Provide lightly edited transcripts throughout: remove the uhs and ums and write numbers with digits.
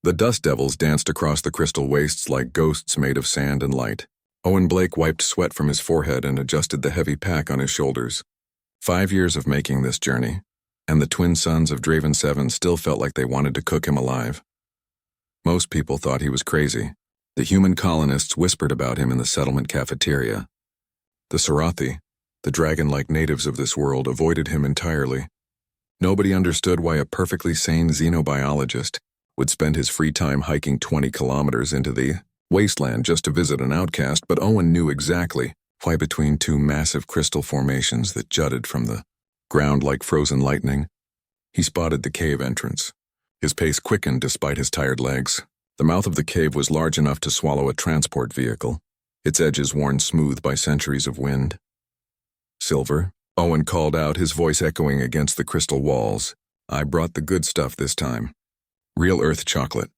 The dust devils danced across the crystal wastes like ghosts made of sand and light. Owen Blake wiped sweat from his forehead and adjusted the heavy pack on his shoulders. 5 years of making this journey, and the twin sons of Draven 7 still felt like they wanted to cook him alive. Most people thought he was crazy. The human colonists whispered about him in the settlement cafeteria. The Sarathi, the dragon-like natives of this world, avoided him entirely. Nobody understood why a perfectly sane xenobiologist would spend his free time hiking 20 kilometers into the wasteland just to visit an outcast, but Owen knew exactly why between two massive crystal formations that jutted from the ground like frozen lightning, he spotted the cave entrance. His pace quickened despite his tired legs. The mouth of the cave was large enough to swallow a transport vehicle, its edges worn smooth by centuries of wind. "Silver," Owen called out, his voice echoing against the crystal walls. "I brought the good stuff this time. Real earth chocolate.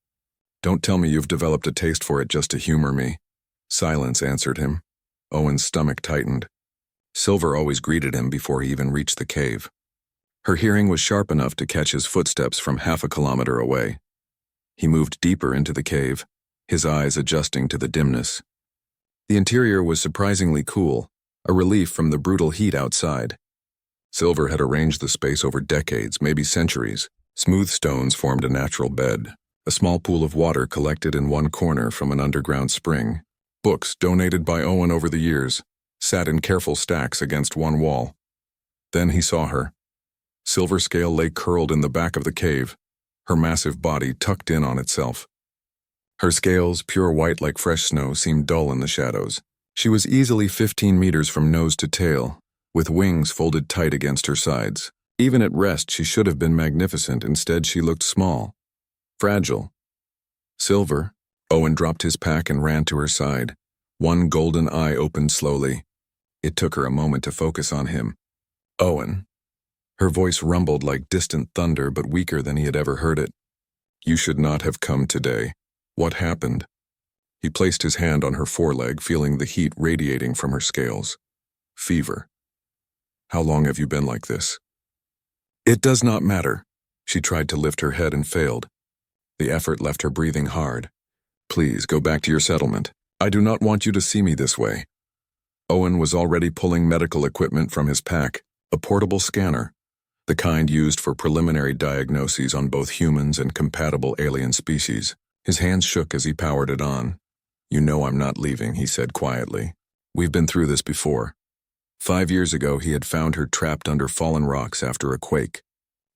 Don't tell me you've developed a taste for it just to humor me." Silence answered him. Owen's stomach tightened. Silver always greeted him before he even reached the cave. Her hearing was sharp enough to catch his footsteps from half a kilometer away. He moved deeper into the cave, his eyes adjusting to the dimness. The interior was surprisingly cool, a relief from the brutal heat outside. Silver had arranged the space over decades, maybe centuries. Smooth stones formed a natural bed. A small pool of water collected in one corner from an underground spring. Books, donated by Owen over the years, sat in careful stacks against one wall. Then he saw her. Silver Scale lay curled in the back of the cave, her massive body tucked in on itself. Her scales, pure white like fresh snow, seemed dull in the shadows. She was easily 15 meters from nose to tail, with wings folded tight against her sides. Even at rest, she should have been magnificent. Instead, she looked small, fragile. "Silver." Owen dropped his pack and ran to her side. One golden eye opened slowly. It took her a moment to focus on him. "Owen." Her voice rumbled like distant thunder, but weaker than he had ever heard it. "You should not have come today. What happened?" He placed his hand on her foreleg, feeling the heat radiating from her scales. "Fever." "How long have you been like this?" "It does not matter." She tried to lift her head and failed. The effort left her breathing hard. "Please, go back to your settlement. I do not want you to see me this way." Owen was already pulling medical equipment from his pack, a portable scanner, the kind used for preliminary diagnoses on both humans and compatible alien species. His hands shook as he powered it on. "You know I'm not leaving," he said quietly. "We've been through this before." 5 years ago, he had found her trapped under fallen rocks after a quake.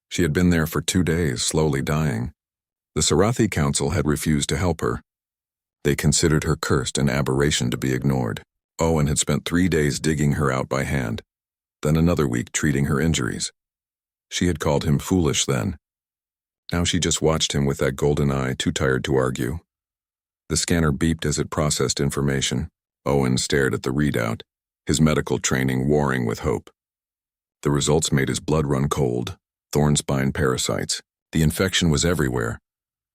She had been there for 2 days, slowly dying. The Sarathi Council had refused to help her. They considered her cursed, an aberration to be ignored. Owen had spent 3 days digging her out by hand, then another week treating her injuries. She had called him foolish then. Now she just watched him with that golden eye, too tired to argue. The scanner beeped as it processed information. Owen stared at the readout, his medical training warring with hope. The results made his blood run cold. Thorn spine parasites. The infection was everywhere,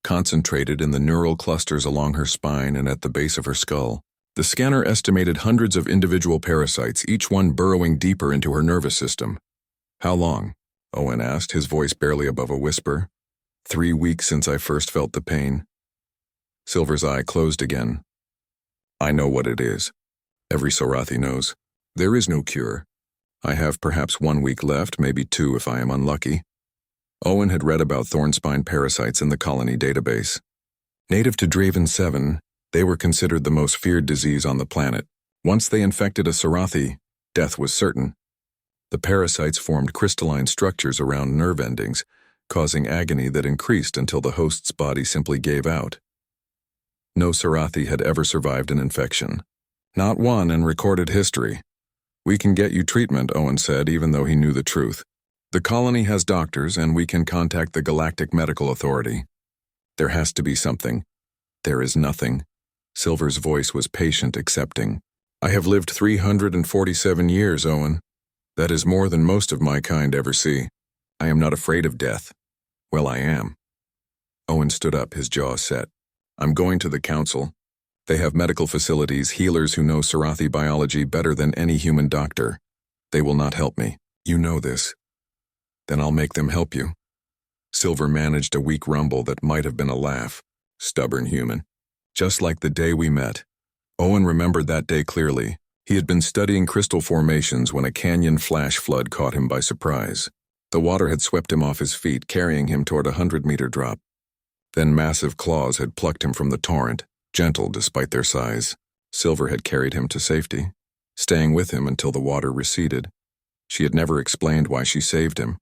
concentrated in the neural clusters along her spine and at the base of her skull. The scanner estimated hundreds of individual parasites, each one burrowing deeper into her nervous system. "How long?" Owen asked, his voice barely above a whisper. 3 weeks since I first felt the pain." Silver's eye closed again. "I know what it is. Every Sarathi knows. There is no cure. I have perhaps 1 week left, maybe 2 if I am unlucky." Owen had read about thornspine parasites in the colony database. Native to Draven 7, they were considered the most feared disease on the planet. Once they infected a Sarathi, death was certain. The parasites formed crystalline structures around nerve endings, causing agony that increased until the host's body simply gave out. No Sarathi had ever survived an infection. Not one in recorded history. "We can get you treatment," Owen said, even though he knew the truth. "The colony has doctors, and we can contact the Galactic Medical Authority." "There has to be something." "There is nothing." Silver's voice was patient, accepting. "I have lived 347 years, Owen. That is more than most of my kind ever see. I am not afraid of death." "Well, I am." Owen stood up, his jaw set. "I'm going to the council. They have medical facilities, healers who know Sarathi biology better than any human doctor. They will not help me. You know this." "Then I'll make them help you." Silver managed a weak rumble that might have been a laugh. Stubborn human. Just like the day we met. Owen remembered that day clearly. He had been studying crystal formations when a canyon flash flood caught him by surprise. The water had swept him off his feet, carrying him toward a 100-meter drop. Then massive claws had plucked him from the torrent, gentle despite their size. Silver had carried him to safety, staying with him until the water receded. She had never explained why she saved him.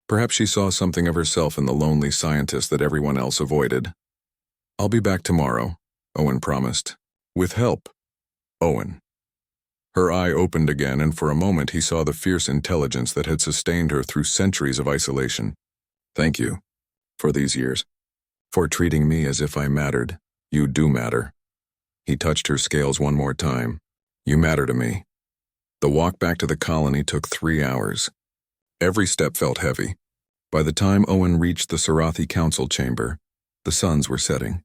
Perhaps she saw something of herself in the lonely scientist that everyone else avoided. "I'll be back tomorrow," Owen promised. "With help." Owen. Her eye opened again, and for a moment he saw the fierce intelligence that had sustained her through centuries of isolation. "Thank you. For these years. For treating me as if I mattered. You do matter." He touched her scales one more time. "You matter to me." The walk back to the colony took 3 hours. Every step felt heavy. By the time Owen reached the Sarathi Council chamber, the suns were setting,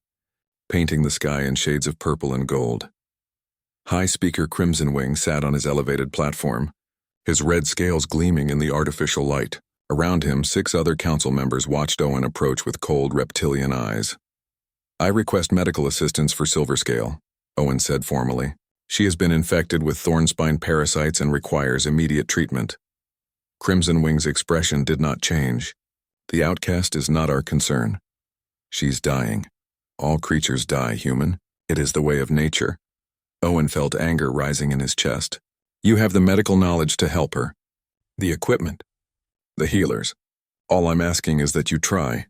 painting the sky in shades of purple and gold. High Speaker Crimson Wing sat on his elevated platform, his red scales gleaming in the artificial light. Around him, 6 other council members watched Owen approach with cold reptilian eyes. "I request medical assistance for Silverscale," Owen said formally. "She has been infected with thornspine parasites and requires immediate treatment." Crimson Wing's expression did not change. "The outcast is not our concern. She's dying. All creatures die, human. It is the way of nature." Owen felt anger rising in his chest. "You have the medical knowledge to help her. The equipment. The healers. All I'm asking is that you try.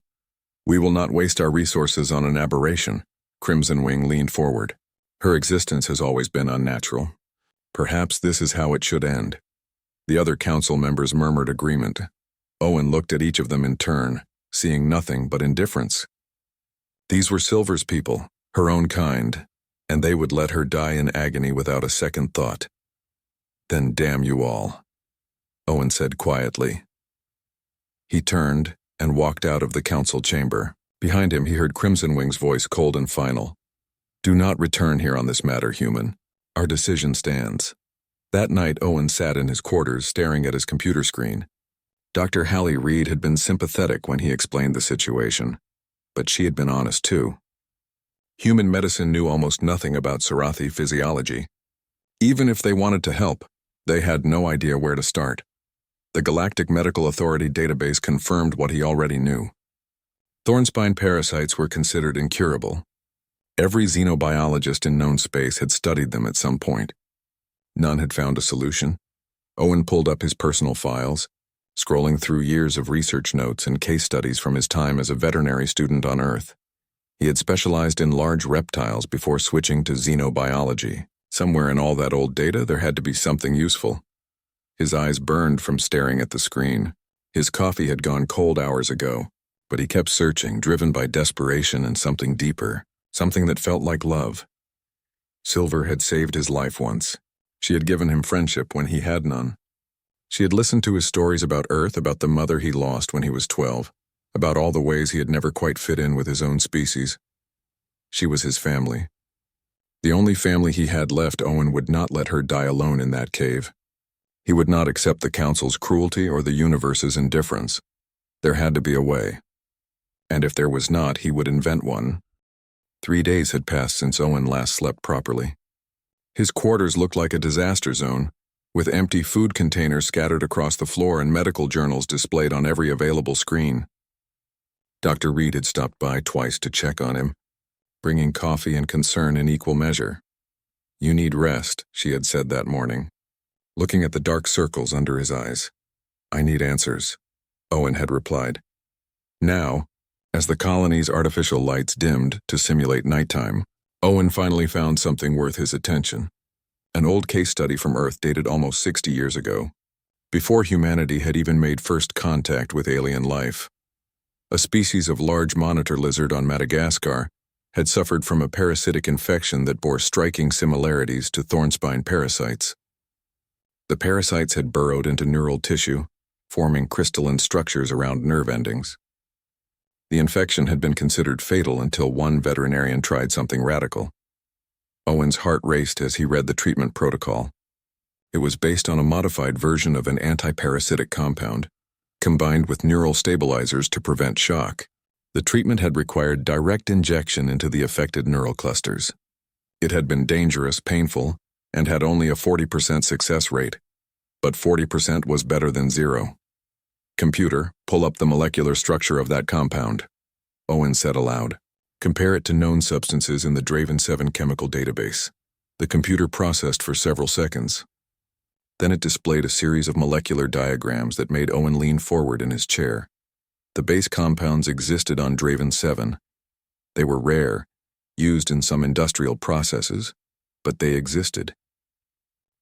We will not waste our resources on an aberration." Crimson Wing leaned forward. "Her existence has always been unnatural. Perhaps this is how it should end." The other council members murmured agreement. Owen looked at each of them in turn, seeing nothing but indifference. These were Silver's people, her own kind, and they would let her die in agony without a second thought. "Then damn you all," Owen said quietly. He turned and walked out of the council chamber. Behind him he heard Crimson Wing's voice, cold and final. "Do not return here on this matter, human. Our decision stands." That night Owen sat in his quarters staring at his computer screen. Dr. Hallie Reed had been sympathetic when he explained the situation, but she had been honest too. Human medicine knew almost nothing about Sarathi physiology. Even if they wanted to help, they had no idea where to start. The Galactic Medical Authority database confirmed what he already knew. Thornspine parasites were considered incurable. Every xenobiologist in known space had studied them at some point. None had found a solution. Owen pulled up his personal files, scrolling through years of research notes and case studies from his time as a veterinary student on Earth. He had specialized in large reptiles before switching to xenobiology. Somewhere in all that old data, there had to be something useful. His eyes burned from staring at the screen. His coffee had gone cold hours ago, but he kept searching, driven by desperation and something deeper, something that felt like love. Silver had saved his life once. She had given him friendship when he had none. She had listened to his stories about Earth, about the mother he lost when he was 12, about all the ways he had never quite fit in with his own species. She was his family. The only family he had left. Owen would not let her die alone in that cave. He would not accept the Council's cruelty or the universe's indifference. There had to be a way. And if there was not, he would invent one. 3 days had passed since Owen last slept properly. His quarters looked like a disaster zone, with empty food containers scattered across the floor and medical journals displayed on every available screen. Dr. Reed had stopped by twice to check on him, bringing coffee and concern in equal measure. "You need rest," she had said that morning, looking at the dark circles under his eyes. "I need answers," Owen had replied. Now, as the colony's artificial lights dimmed to simulate nighttime, Owen finally found something worth his attention. An old case study from Earth dated almost 60 years ago, before humanity had even made first contact with alien life. A species of large monitor lizard on Madagascar had suffered from a parasitic infection that bore striking similarities to thornspine parasites. The parasites had burrowed into neural tissue, forming crystalline structures around nerve endings. The infection had been considered fatal until one veterinarian tried something radical. Owen's heart raced as he read the treatment protocol. It was based on a modified version of an antiparasitic compound, combined with neural stabilizers to prevent shock. The treatment had required direct injection into the affected neural clusters. It had been dangerous, painful, and had only a 40% success rate. But 40% was better than 0. Computer, pull up the molecular structure of that compound, Owen said aloud. Compare it to known substances in the Draven 7 chemical database. The computer processed for several seconds. Then it displayed a series of molecular diagrams that made Owen lean forward in his chair. The base compounds existed on Draven 7. They were rare, used in some industrial processes, but they existed.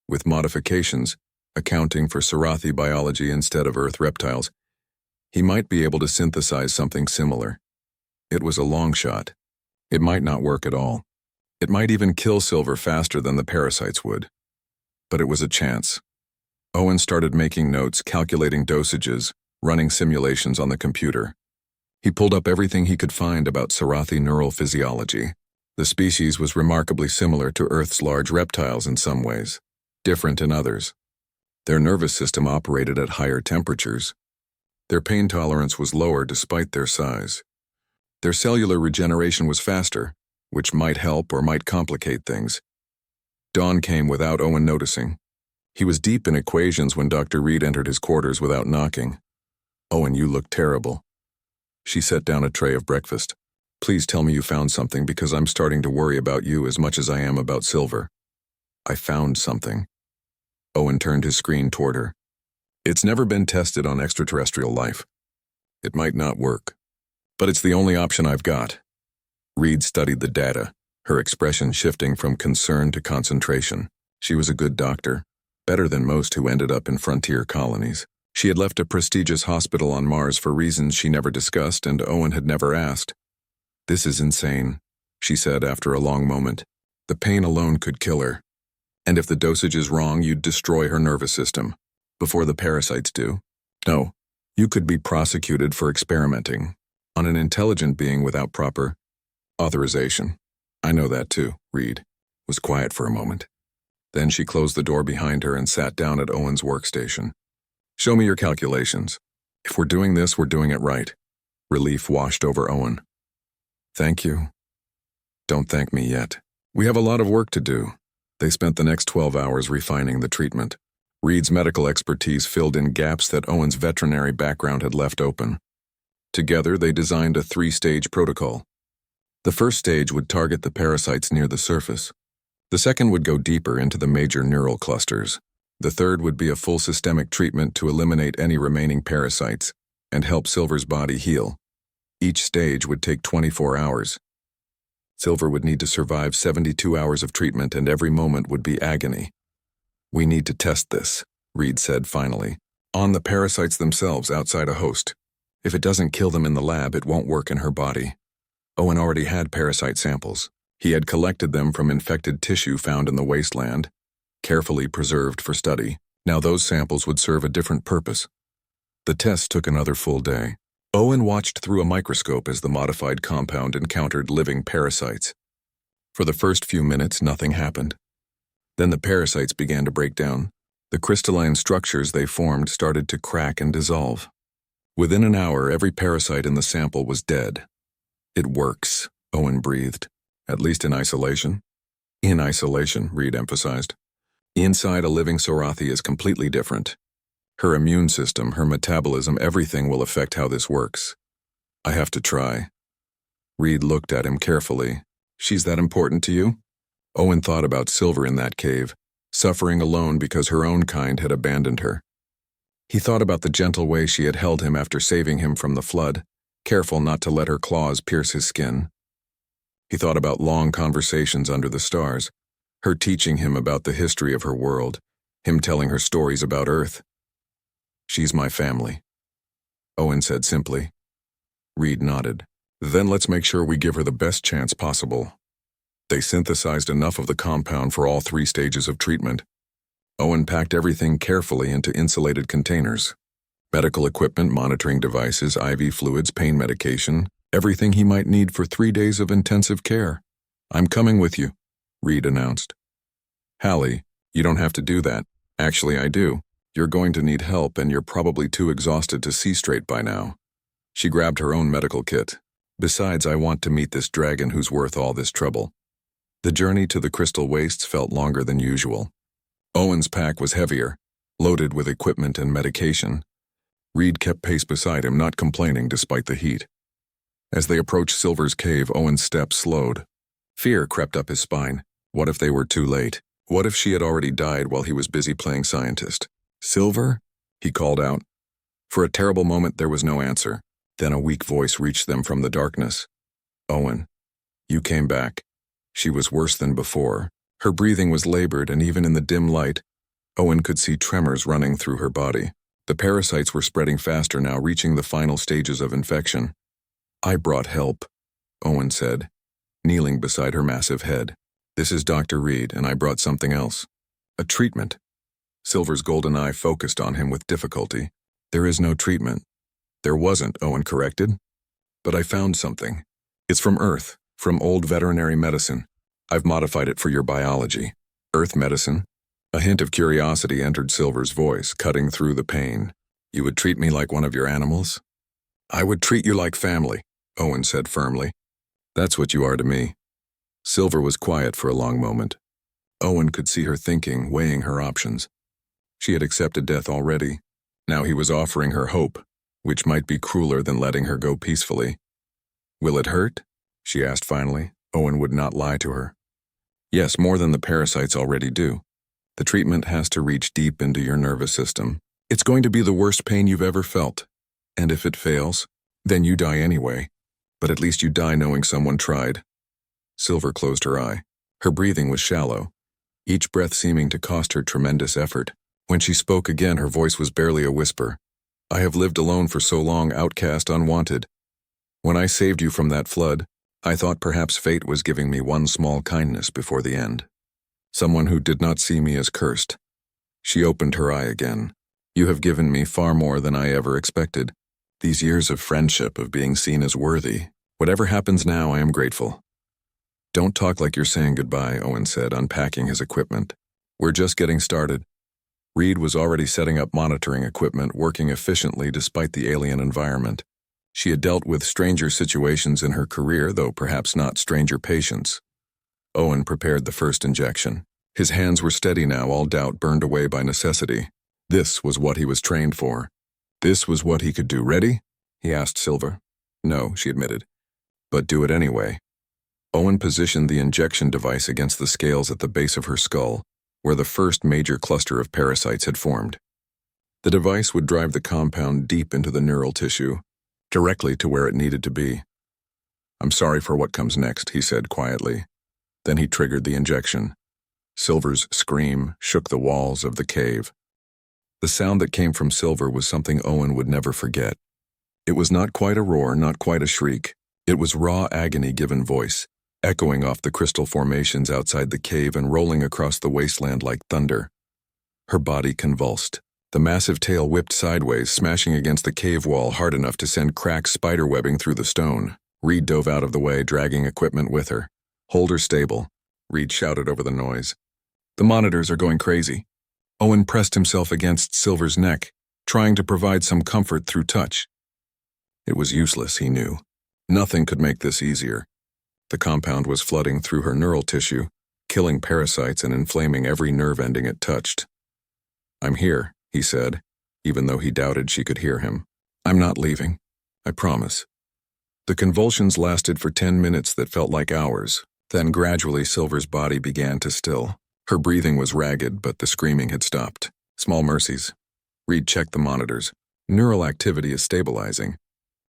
With modifications, accounting for Sarathi biology instead of Earth reptiles, he might be able to synthesize something similar. It was a long shot. It might not work at all. It might even kill Silver faster than the parasites would. But it was a chance. Owen started making notes, calculating dosages, running simulations on the computer. He pulled up everything he could find about Sarathi neural physiology. The species was remarkably similar to Earth's large reptiles in some ways, different in others. Their nervous system operated at higher temperatures. Their pain tolerance was lower despite their size. Their cellular regeneration was faster, which might help or might complicate things. Dawn came without Owen noticing. He was deep in equations when Dr. Reed entered his quarters without knocking. "Owen, you look terrible." She set down a tray of breakfast. "Please tell me you found something because I'm starting to worry about you as much as I am about Silver." "I found something." Owen turned his screen toward her. "It's never been tested on extraterrestrial life. It might not work, but it's the only option I've got." Reed studied the data, her expression shifting from concern to concentration. She was a good doctor, better than most who ended up in frontier colonies. She had left a prestigious hospital on Mars for reasons she never discussed and Owen had never asked. "This is insane," she said after a long moment. "The pain alone could kill her. And if the dosage is wrong, you'd destroy her nervous system, before the parasites do. No, you could be prosecuted for experimenting on an intelligent being without proper authorization." "I know that too." Reed was quiet for a moment. Then she closed the door behind her and sat down at Owen's workstation. "Show me your calculations. If we're doing this, we're doing it right." Relief washed over Owen. "Thank you." "Don't thank me yet. We have a lot of work to do." They spent the next 12 hours refining the treatment. Reed's medical expertise filled in gaps that Owen's veterinary background had left open. Together, they designed a 3-stage protocol. The first stage would target the parasites near the surface. The second would go deeper into the major neural clusters. The third would be a full systemic treatment to eliminate any remaining parasites and help Silver's body heal. Each stage would take 24 hours. Silver would need to survive 72 hours of treatment and every moment would be agony. "We need to test this," Reed said finally, "on the parasites themselves outside a host. If it doesn't kill them in the lab, it won't work in her body." Owen already had parasite samples. He had collected them from infected tissue found in the wasteland, carefully preserved for study. Now those samples would serve a different purpose. The test took another full day. Owen watched through a microscope as the modified compound encountered living parasites. For the first few minutes, nothing happened. Then the parasites began to break down. The crystalline structures they formed started to crack and dissolve. Within an hour, every parasite in the sample was dead. "It works," Owen breathed. "At least in isolation." "In isolation," Reed emphasized. "Inside a living Sarathi is completely different. Her immune system, her metabolism, everything will affect how this works. I have to try." Reed looked at him carefully. "She's that important to you?" Owen thought about Silver in that cave, suffering alone because her own kind had abandoned her. He thought about the gentle way she had held him after saving him from the flood, careful not to let her claws pierce his skin. He thought about long conversations under the stars, her teaching him about the history of her world, him telling her stories about Earth. "She's my family," Owen said simply. Reed nodded. "Then let's make sure we give her the best chance possible." They synthesized enough of the compound for all 3 stages of treatment. Owen packed everything carefully into insulated containers. Medical equipment, monitoring devices, IV fluids, pain medication, everything he might need for 3 days of intensive care. "I'm coming with you," Reed announced. "Hallie, you don't have to do that. Actually, I do. You're going to need help and you're probably too exhausted to see straight by now." She grabbed her own medical kit. Besides, I want to meet this dragon who's worth all this trouble. The journey to the crystal wastes felt longer than usual. Owen's pack was heavier, loaded with equipment and medication. Reed kept pace beside him, not complaining despite the heat. As they approached Silver's cave, Owen's steps slowed. Fear crept up his spine. What if they were too late? What if she had already died while he was busy playing scientist? "Silver?" he called out. For a terrible moment there was no answer. Then a weak voice reached them from the darkness. "Owen, you came back." She was worse than before. Her breathing was labored, and even in the dim light, Owen could see tremors running through her body. The parasites were spreading faster now, reaching the final stages of infection. "I brought help," Owen said, kneeling beside her massive head. "This is Dr. Reed, and I brought something else. A treatment." Silver's golden eye focused on him with difficulty. "There is no treatment." "There wasn't," Owen corrected. "But I found something. It's from Earth, from old veterinary medicine. I've modified it for your biology." "Earth medicine?" A hint of curiosity entered Silver's voice, cutting through the pain. "You would treat me like one of your animals?" "I would treat you like family," Owen said firmly. "That's what you are to me." Silver was quiet for a long moment. Owen could see her thinking, weighing her options. She had accepted death already. Now he was offering her hope, which might be crueler than letting her go peacefully. "Will it hurt?" she asked finally. Owen would not lie to her. "Yes, more than the parasites already do. The treatment has to reach deep into your nervous system. It's going to be the worst pain you've ever felt. And if it fails, then you die anyway. But at least you die knowing someone tried." Silver closed her eye. Her breathing was shallow, each breath seeming to cost her tremendous effort. When she spoke again, her voice was barely a whisper. "I have lived alone for so long, outcast, unwanted. When I saved you from that flood, I thought perhaps fate was giving me one small kindness before the end. Someone who did not see me as cursed." She opened her eye again. "You have given me far more than I ever expected. These years of friendship, of being seen as worthy. Whatever happens now, I am grateful." "Don't talk like you're saying goodbye," Owen said, unpacking his equipment. "We're just getting started." Reed was already setting up monitoring equipment, working efficiently despite the alien environment. She had dealt with stranger situations in her career, though perhaps not stranger patients. Owen prepared the first injection. His hands were steady now, all doubt burned away by necessity. This was what he was trained for. This was what he could do. "Ready?" he asked Silver. "No," she admitted. "But do it anyway." Owen positioned the injection device against the scales at the base of her skull, where the first major cluster of parasites had formed. The device would drive the compound deep into the neural tissue, directly to where it needed to be. "I'm sorry for what comes next," he said quietly. Then he triggered the injection. Silver's scream shook the walls of the cave. The sound that came from Silver was something Owen would never forget. It was not quite a roar, not quite a shriek. It was raw agony given voice, echoing off the crystal formations outside the cave and rolling across the wasteland like thunder. Her body convulsed. The massive tail whipped sideways, smashing against the cave wall hard enough to send cracked spiderwebbing through the stone. Reed dove out of the way, dragging equipment with her. "Hold her stable," Reed shouted over the noise. "The monitors are going crazy." Owen pressed himself against Silver's neck, trying to provide some comfort through touch. It was useless, he knew. Nothing could make this easier. The compound was flooding through her neural tissue, killing parasites and inflaming every nerve ending it touched. "I'm here," he said, even though he doubted she could hear him. "I'm not leaving. I promise." The convulsions lasted for 10 minutes that felt like hours. Then gradually Silver's body began to still. Her breathing was ragged, but the screaming had stopped. Small mercies. Reed checked the monitors. Neural activity is stabilizing.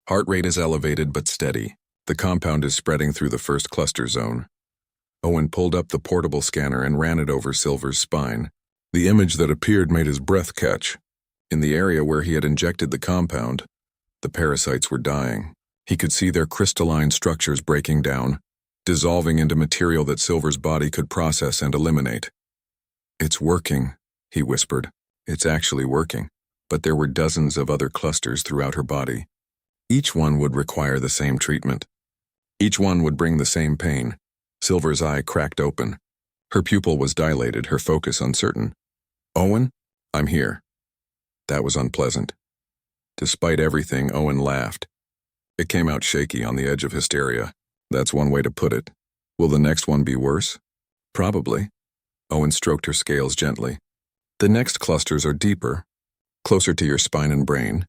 Heart rate is elevated but steady. The compound is spreading through the first cluster zone. Owen pulled up the portable scanner and ran it over Silver's spine. The image that appeared made his breath catch. In the area where he had injected the compound, the parasites were dying. He could see their crystalline structures breaking down, dissolving into material that Silver's body could process and eliminate. "It's working," he whispered. "It's actually working." But there were dozens of other clusters throughout her body. Each one would require the same treatment. Each one would bring the same pain. Silver's eye cracked open. Her pupil was dilated, her focus uncertain. "Owen, I'm here." That was unpleasant. Despite everything, Owen laughed. It came out shaky on the edge of hysteria. That's one way to put it. Will the next one be worse? Probably. Owen stroked her scales gently. The next clusters are deeper, closer to your spine and brain.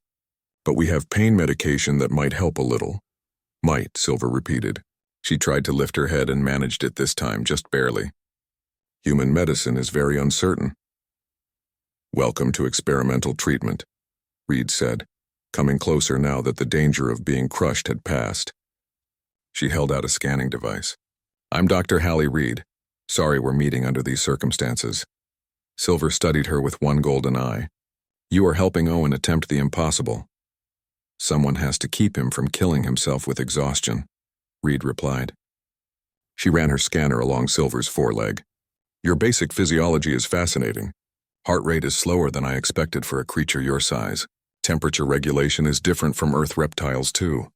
But we have pain medication that might help a little. Might, Silver repeated. She tried to lift her head and managed it this time, just barely. Human medicine is very uncertain. Welcome to experimental treatment, Reed said, coming closer now that the danger of being crushed had passed. She held out a scanning device. I'm Dr. Hallie Reed. Sorry we're meeting under these circumstances. Silver studied her with one golden eye. You are helping Owen attempt the impossible. Someone has to keep him from killing himself with exhaustion, Reed replied. She ran her scanner along Silver's foreleg. Your basic physiology is fascinating. Heart rate is slower than I expected for a creature your size. Temperature regulation is different from Earth reptiles, too.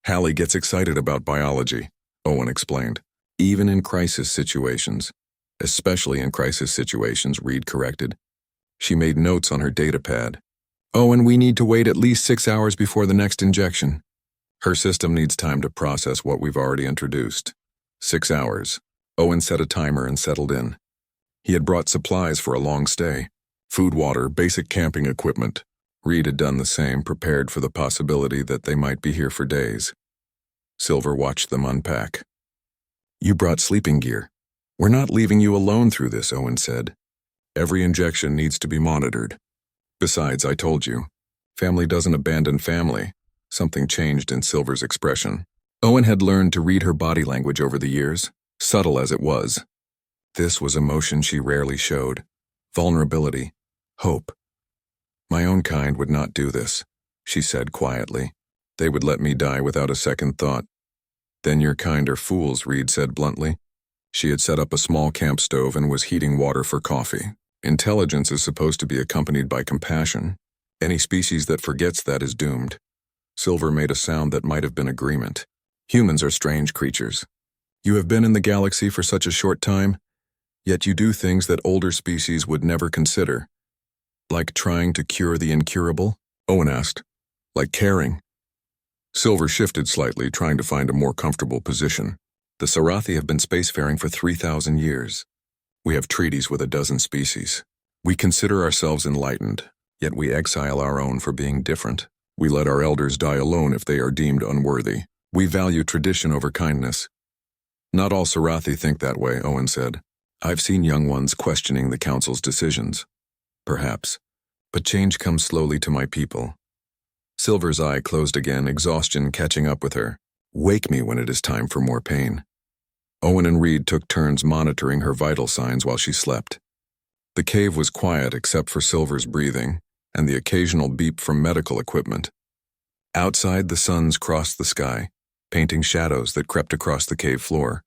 Hallie gets excited about biology, Owen explained. Even in crisis situations. Especially in crisis situations, Reed corrected. She made notes on her data pad. Owen, we need to wait at least 6 hours before the next injection. Her system needs time to process what we've already introduced. 6 hours. Owen set a timer and settled in. He had brought supplies for a long stay. Food, water, basic camping equipment. Reed had done the same, prepared for the possibility that they might be here for days. Silver watched them unpack. You brought sleeping gear. We're not leaving you alone through this, Owen said. Every injection needs to be monitored. Besides, I told you, family doesn't abandon family. Something changed in Silver's expression. Owen had learned to read her body language over the years, subtle as it was. This was emotion she rarely showed. Vulnerability. Hope. My own kind would not do this, she said quietly. They would let me die without a second thought. Then your kind are fools, Reed said bluntly. She had set up a small camp stove and was heating water for coffee. Intelligence is supposed to be accompanied by compassion. Any species that forgets that is doomed. Silver made a sound that might have been agreement. Humans are strange creatures. You have been in the galaxy for such a short time, yet you do things that older species would never consider. Like trying to cure the incurable? Owen asked. Like caring? Silver shifted slightly, trying to find a more comfortable position. The Sarathi have been spacefaring for 3,000 years. We have treaties with a dozen species. We consider ourselves enlightened, yet we exile our own for being different. We let our elders die alone if they are deemed unworthy. We value tradition over kindness. Not all Sarathi think that way, Owen said. I've seen young ones questioning the Council's decisions. Perhaps. But change comes slowly to my people. Silver's eye closed again, exhaustion catching up with her. Wake me when it is time for more pain. Owen and Reed took turns monitoring her vital signs while she slept. The cave was quiet except for Silver's breathing and the occasional beep from medical equipment. Outside, the suns crossed the sky, painting shadows that crept across the cave floor.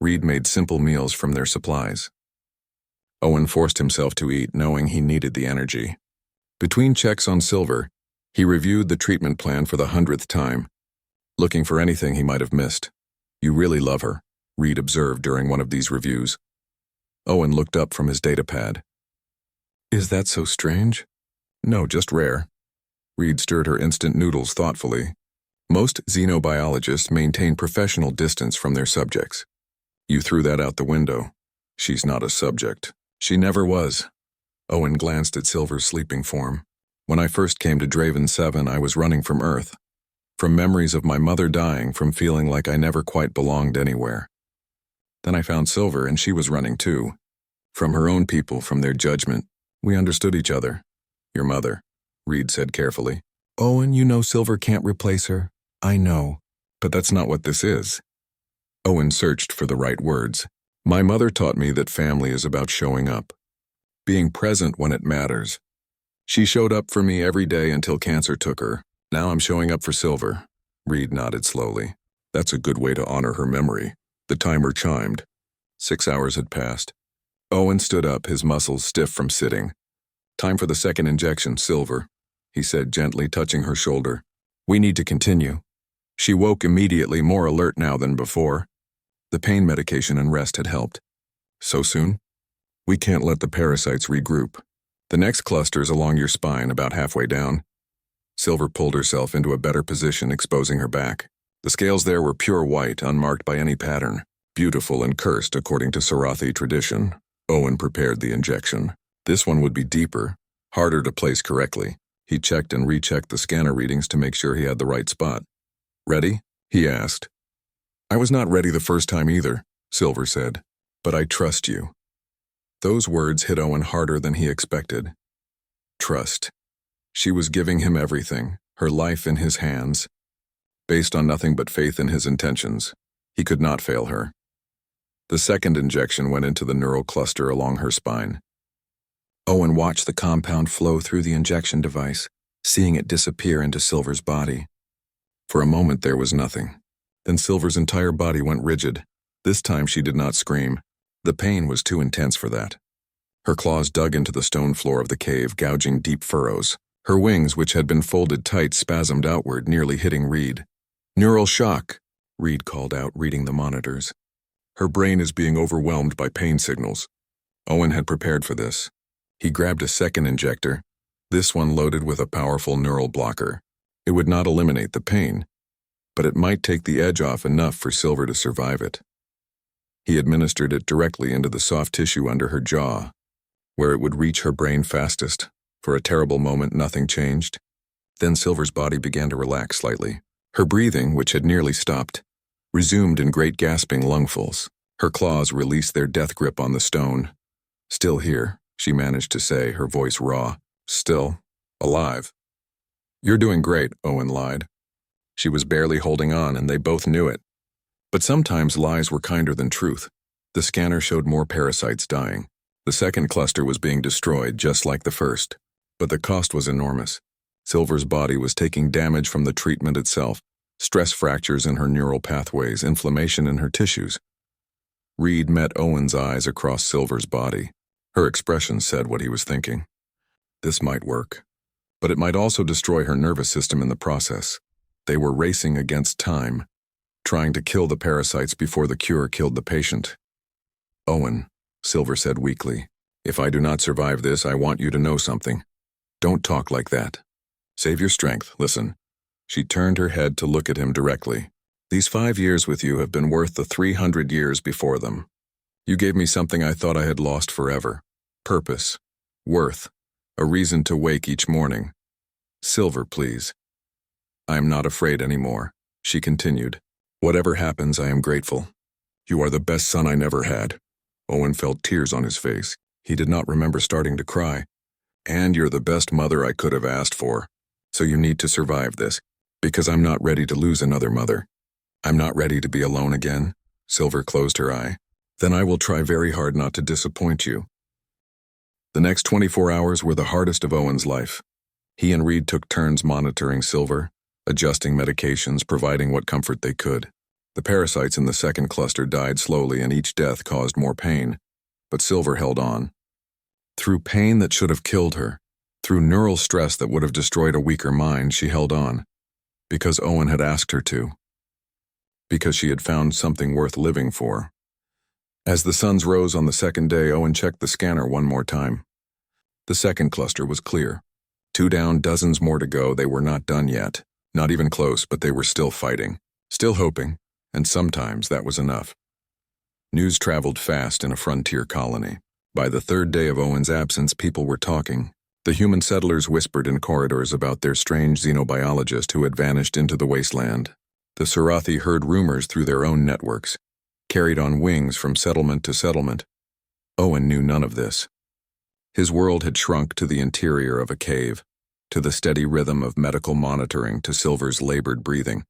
Reed made simple meals from their supplies. Owen forced himself to eat, knowing he needed the energy. Between checks on Silver, he reviewed the treatment plan for the 100th time, looking for anything he might have missed. You really love her, Reed observed during one of these reviews. Owen looked up from his data pad. Is that so strange? No, just rare. Reed stirred her instant noodles thoughtfully. Most xenobiologists maintain professional distance from their subjects. You threw that out the window. She's not a subject. She never was. Owen glanced at Silver's sleeping form. When I first came to Draven 7, I was running from Earth. From memories of my mother dying, from feeling like I never quite belonged anywhere. Then I found Silver, and she was running too. From her own people, from their judgment. We understood each other. Your mother, Reed said carefully. Owen, you know Silver can't replace her. I know. But that's not what this is. Owen searched for the right words. My mother taught me that family is about showing up. Being present when it matters. She showed up for me every day until cancer took her. Now I'm showing up for Silver. Reed nodded slowly. That's a good way to honor her memory. The timer chimed. 6 hours had passed. Owen stood up, his muscles stiff from sitting. Time for the second injection, Silver, he said, gently touching her shoulder. We need to continue. She woke immediately, more alert now than before. The pain medication and rest had helped. So soon? We can't let the parasites regroup. The next cluster's along your spine, about halfway down. Silver pulled herself into a better position, exposing her back. The scales there were pure white, unmarked by any pattern. Beautiful and cursed according to Sarathi tradition. Owen prepared the injection. This one would be deeper, harder to place correctly. He checked and rechecked the scanner readings to make sure he had the right spot. "Ready?" he asked. "I was not ready the first time either," Silver said, "but I trust you." Those words hit Owen harder than he expected. Trust. She was giving him everything, her life in his hands. Based on nothing but faith in his intentions, he could not fail her. The second injection went into the neural cluster along her spine. Owen watched the compound flow through the injection device, seeing it disappear into Silver's body. For a moment there was nothing. Then Silver's entire body went rigid. This time she did not scream. The pain was too intense for that. Her claws dug into the stone floor of the cave, gouging deep furrows. Her wings, which had been folded tight, spasmed outward, nearly hitting Reed. "Neural shock," Reed called out, reading the monitors. "Her brain is being overwhelmed by pain signals." Owen had prepared for this. He grabbed a second injector, this one loaded with a powerful neural blocker. It would not eliminate the pain, but it might take the edge off enough for Silver to survive it. He administered it directly into the soft tissue under her jaw, where it would reach her brain fastest. For a terrible moment, nothing changed. Then Silver's body began to relax slightly. Her breathing, which had nearly stopped, resumed in great gasping lungfuls. Her claws released their death grip on the stone. "Still here," she managed to say, her voice raw. "Still alive." "You're doing great," Owen lied. She was barely holding on, and they both knew it. But sometimes lies were kinder than truth. The scanner showed more parasites dying. The second cluster was being destroyed, just like the first. But the cost was enormous. Silver's body was taking damage from the treatment itself, stress fractures in her neural pathways, inflammation in her tissues. Reed met Owen's eyes across Silver's body. Her expression said what he was thinking. This might work, but it might also destroy her nervous system in the process. They were racing against time, trying to kill the parasites before the cure killed the patient. "Owen," Silver said weakly, "if I do not survive this, I want you to know something. Don't talk like that. Save your strength, listen." She turned her head to look at him directly. "These 5 years with you have been worth the 300 years before them. You gave me something I thought I had lost forever. Purpose, worth, a reason to wake each morning. Silver, please." "I am not afraid anymore," she continued. "Whatever happens, I am grateful. You are the best son I never had." Owen felt tears on his face. He did not remember starting to cry. "And you're the best mother I could have asked for. So you need to survive this, because I'm not ready to lose another mother. I'm not ready to be alone again." Silver closed her eye. "Then I will try very hard not to disappoint you." The next 24 hours were the hardest of Owen's life. He and Reed took turns monitoring Silver, adjusting medications, providing what comfort they could. The parasites in the second cluster died slowly, and each death caused more pain. But Silver held on. Through pain that should have killed her, through neural stress that would have destroyed a weaker mind, she held on. Because Owen had asked her to. Because she had found something worth living for. As the suns rose on the second day, Owen checked the scanner one more time. The second cluster was clear. 2 down, dozens more to go. They were not done yet. Not even close, but they were still fighting. Still hoping, and sometimes that was enough. News traveled fast in a frontier colony. By the 3rd day of Owen's absence, people were talking. The human settlers whispered in corridors about their strange xenobiologist who had vanished into the wasteland. The Sarathi heard rumors through their own networks, carried on wings from settlement to settlement. Owen knew none of this. His world had shrunk to the interior of a cave, to the steady rhythm of medical monitoring, to Silver's labored breathing.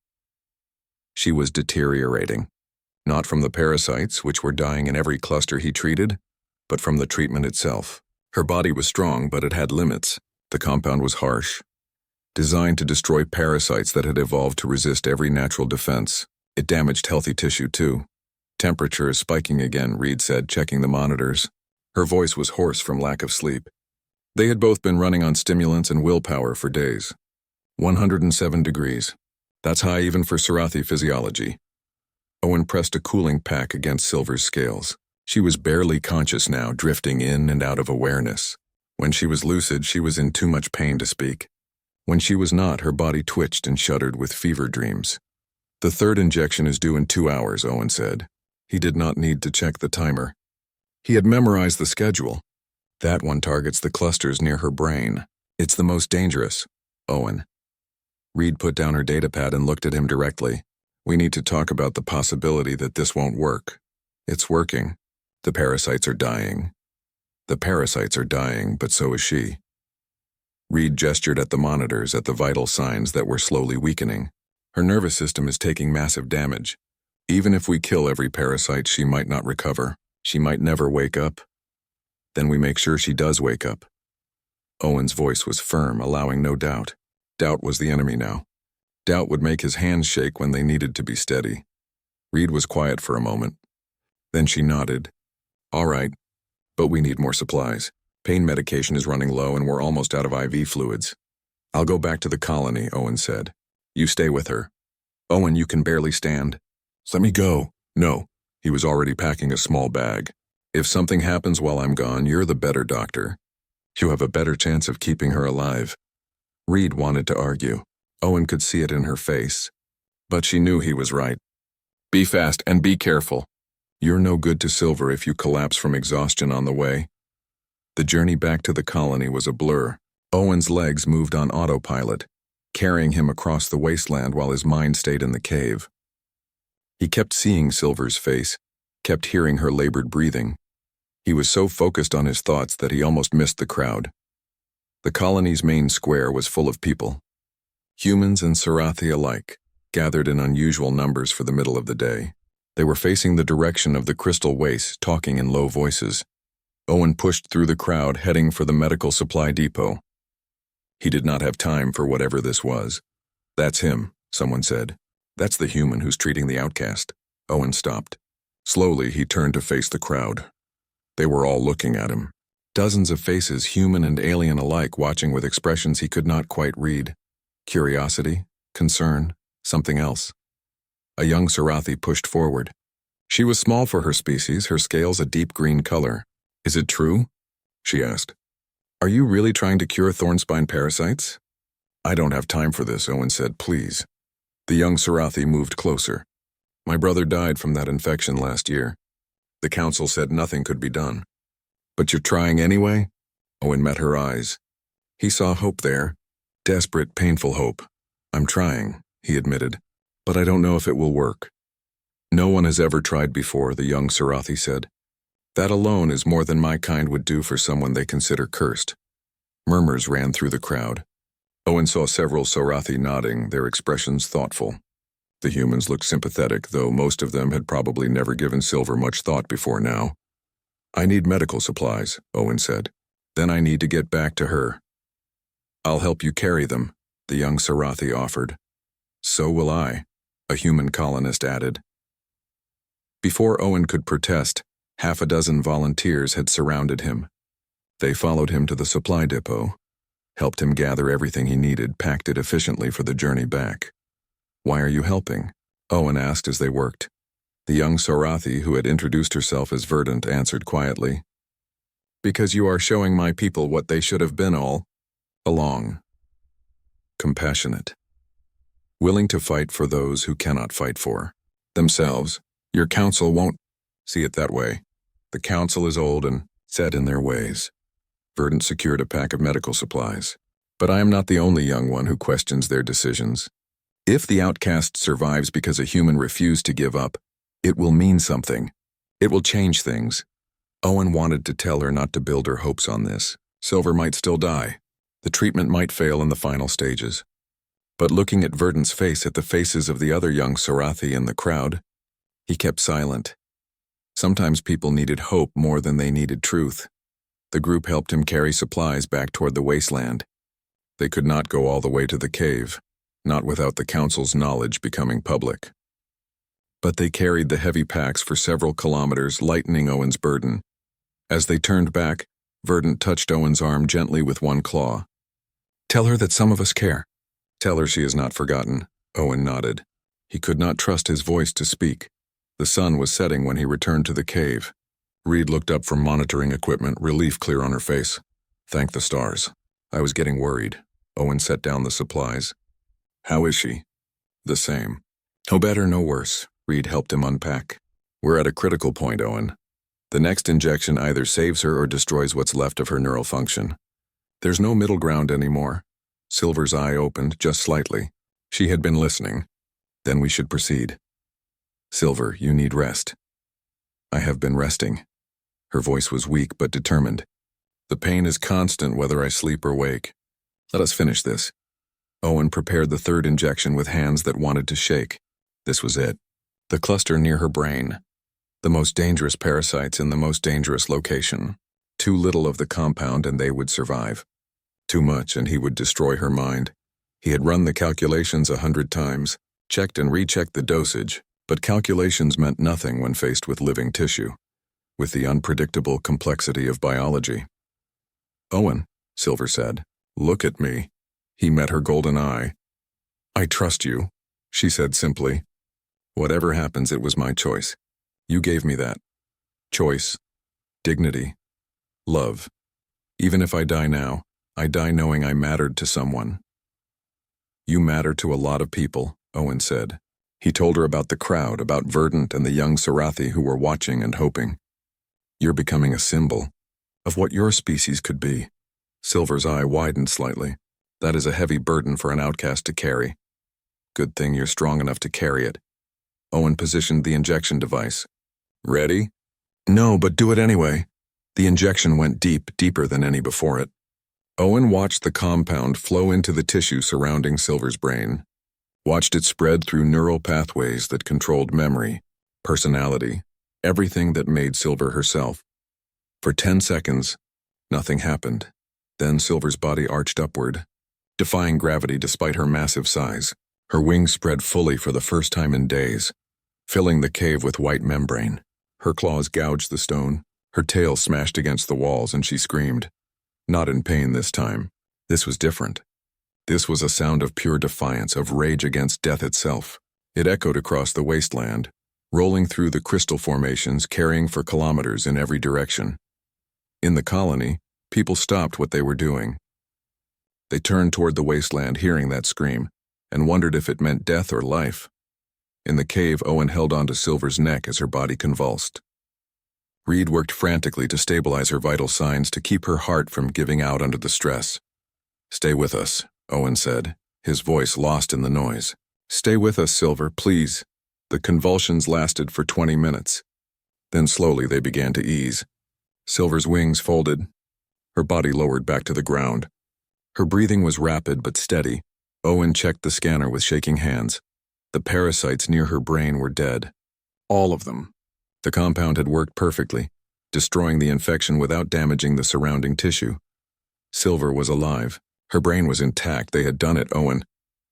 She was deteriorating, not from the parasites, which were dying in every cluster he treated, but from the treatment itself. Her body was strong, but it had limits. The compound was harsh, designed to destroy parasites that had evolved to resist every natural defense. It damaged healthy tissue, too. "Temperature is spiking again," Reed said, checking the monitors. Her voice was hoarse from lack of sleep. They had both been running on stimulants and willpower for days. 107 degrees. That's high even for Sarathi physiology. Owen pressed a cooling pack against Silver's scales. She was barely conscious now, drifting in and out of awareness. When she was lucid, she was in too much pain to speak. When she was not, her body twitched and shuddered with fever dreams. "The third injection is due in 2 hours," Owen said. He did not need to check the timer. He had memorized the schedule. That one targets the clusters near her brain. "It's the most dangerous, Owen." Reed put down her datapad and looked at him directly. "We need to talk about the possibility that this won't work." "It's working. The parasites are dying." "The parasites are dying, but so is she." Reed gestured at the monitors, at the vital signs that were slowly weakening. "Her nervous system is taking massive damage. Even if we kill every parasite, she might not recover. She might never wake up. Then we make sure she does wake up." Owen's voice was firm, allowing no doubt. Doubt was the enemy now. Doubt would make his hands shake when they needed to be steady. Reed was quiet for a moment. Then she nodded. "All right, but we need more supplies. Pain medication is running low and we're almost out of IV fluids." "I'll go back to the colony," Owen said. "You stay with her." "Owen, you can barely stand." "Let me go." "No." He was already packing a small bag. "If something happens while I'm gone, you're the better doctor. You have a better chance of keeping her alive." Reed wanted to argue. Owen could see it in her face. But she knew he was right. "Be fast and be careful. You're no good to Silver if you collapse from exhaustion on the way." The journey back to the colony was a blur. Owen's legs moved on autopilot, carrying him across the wasteland while his mind stayed in the cave. He kept seeing Silver's face, kept hearing her labored breathing. He was so focused on his thoughts that he almost missed the crowd. The colony's main square was full of people. Humans and Sarathi alike, gathered in unusual numbers for the middle of the day. They were facing the direction of the crystal waste, talking in low voices. Owen pushed through the crowd, heading for the medical supply depot. He did not have time for whatever this was. "That's him," someone said. "That's the human who's treating the outcast." Owen stopped. Slowly, he turned to face the crowd. They were all looking at him. Dozens of faces, human and alien alike, watching with expressions he could not quite read. Curiosity, concern, something else. A young Sarathi pushed forward. She was small for her species, her scales a deep green color. "Is it true?" she asked. "Are you really trying to cure thornspine parasites?" "I don't have time for this," Owen said. "Please." The young Sarathi moved closer. "My brother died from that infection last year. The council said nothing could be done." "But you're trying anyway?" Owen met her eyes. He saw hope there. Desperate, painful hope. "I'm trying," he admitted, "but I don't know if it will work." "No one has ever tried before," the young Sarathi said. "That alone is more than my kind would do for someone they consider cursed." Murmurs ran through the crowd. Owen saw several Sarathi nodding, their expressions thoughtful. The humans looked sympathetic, though most of them had probably never given Silver much thought before now. "I need medical supplies," Owen said. "Then I need to get back to her." "I'll help you carry them," the young Sarathi offered. "So will I," a human colonist added. Before Owen could protest, half a dozen volunteers had surrounded him. They followed him to the supply depot, helped him gather everything he needed, packed it efficiently for the journey back. "Why are you helping?" Owen asked as they worked. The young Sarathi, who had introduced herself as Verdant, answered quietly. "Because you are showing my people what they should have been all along. Compassionate. Willing to fight for those who cannot fight for themselves. Your council won't see it that way. The council is old and set in their ways." Verdant secured a pack of medical supplies. "But I am not the only young one who questions their decisions. If the outcast survives because a human refused to give up, it will mean something. It will change things." Owen wanted to tell her not to build her hopes on this. Silver might still die. The treatment might fail in the final stages. But looking at Verdant's face, at the faces of the other young Sarathi in the crowd, he kept silent. Sometimes people needed hope more than they needed truth. The group helped him carry supplies back toward the wasteland. They could not go all the way to the cave, not without the council's knowledge becoming public. But they carried the heavy packs for several kilometers, lightening Owen's burden. As they turned back, Verdant touched Owen's arm gently with one claw. "Tell her that some of us care." "Tell her she is not forgotten," Owen nodded. He could not trust his voice to speak. The sun was setting when he returned to the cave. Reed looked up from monitoring equipment, relief clear on her face. "Thank the stars. I was getting worried." Owen set down the supplies. How is she? The same. No better, no worse. Reed helped him unpack. We're at a critical point, Owen. The next injection either saves her or destroys what's left of her neural function. There's no middle ground anymore. Silver's eye opened just slightly. She had been listening. Then we should proceed. Silver, you need rest. I have been resting. Her voice was weak but determined. The pain is constant whether I sleep or wake. Let us finish this. Owen prepared the third injection with hands that wanted to shake. This was it. The cluster near her brain. The most dangerous parasites in the most dangerous location. Too little of the compound and they would survive. Too much and he would destroy her mind. He had run the calculations 100 times, checked and rechecked the dosage, but calculations meant nothing when faced with living tissue, with the unpredictable complexity of biology. Owen, Silver said, look at me. He met her golden eye. I trust you, she said simply. Whatever happens, it was my choice. You gave me that. Choice, dignity, love. Even if I die now, I die knowing I mattered to someone. You matter to a lot of people, Owen said. He told her about the crowd, about Verdant and the young Sarathi who were watching and hoping. You're becoming a symbol of what your species could be. Silver's eye widened slightly. That is a heavy burden for an outcast to carry. Good thing you're strong enough to carry it. Owen positioned the injection device. Ready? No, but do it anyway. The injection went deep, deeper than any before it. Owen watched the compound flow into the tissue surrounding Silver's brain. Watched it spread through neural pathways that controlled memory, personality, everything that made Silver herself. For 10 seconds, nothing happened. Then Silver's body arched upward, defying gravity despite her massive size. Her wings spread fully for the first time in days, filling the cave with white membrane. Her claws gouged the stone, her tail smashed against the walls, and she screamed. Not in pain this time. This was different. This was a sound of pure defiance, of rage against death itself. It echoed across the wasteland, rolling through the crystal formations, carrying for kilometers in every direction. In the colony, people stopped what they were doing. They turned toward the wasteland, hearing that scream, and wondered if it meant death or life. In the cave, Owen held onto Silver's neck as her body convulsed. Reed worked frantically to stabilize her vital signs to keep her heart from giving out under the stress. Stay with us, Owen said, his voice lost in the noise. Stay with us, Silver, please. The convulsions lasted for 20 minutes. Then slowly they began to ease. Silver's wings folded. Her body lowered back to the ground. Her breathing was rapid but steady. Owen checked the scanner with shaking hands. The parasites near her brain were dead. All of them. The compound had worked perfectly, destroying the infection without damaging the surrounding tissue. Silver was alive. Her brain was intact. They had done it, Owen,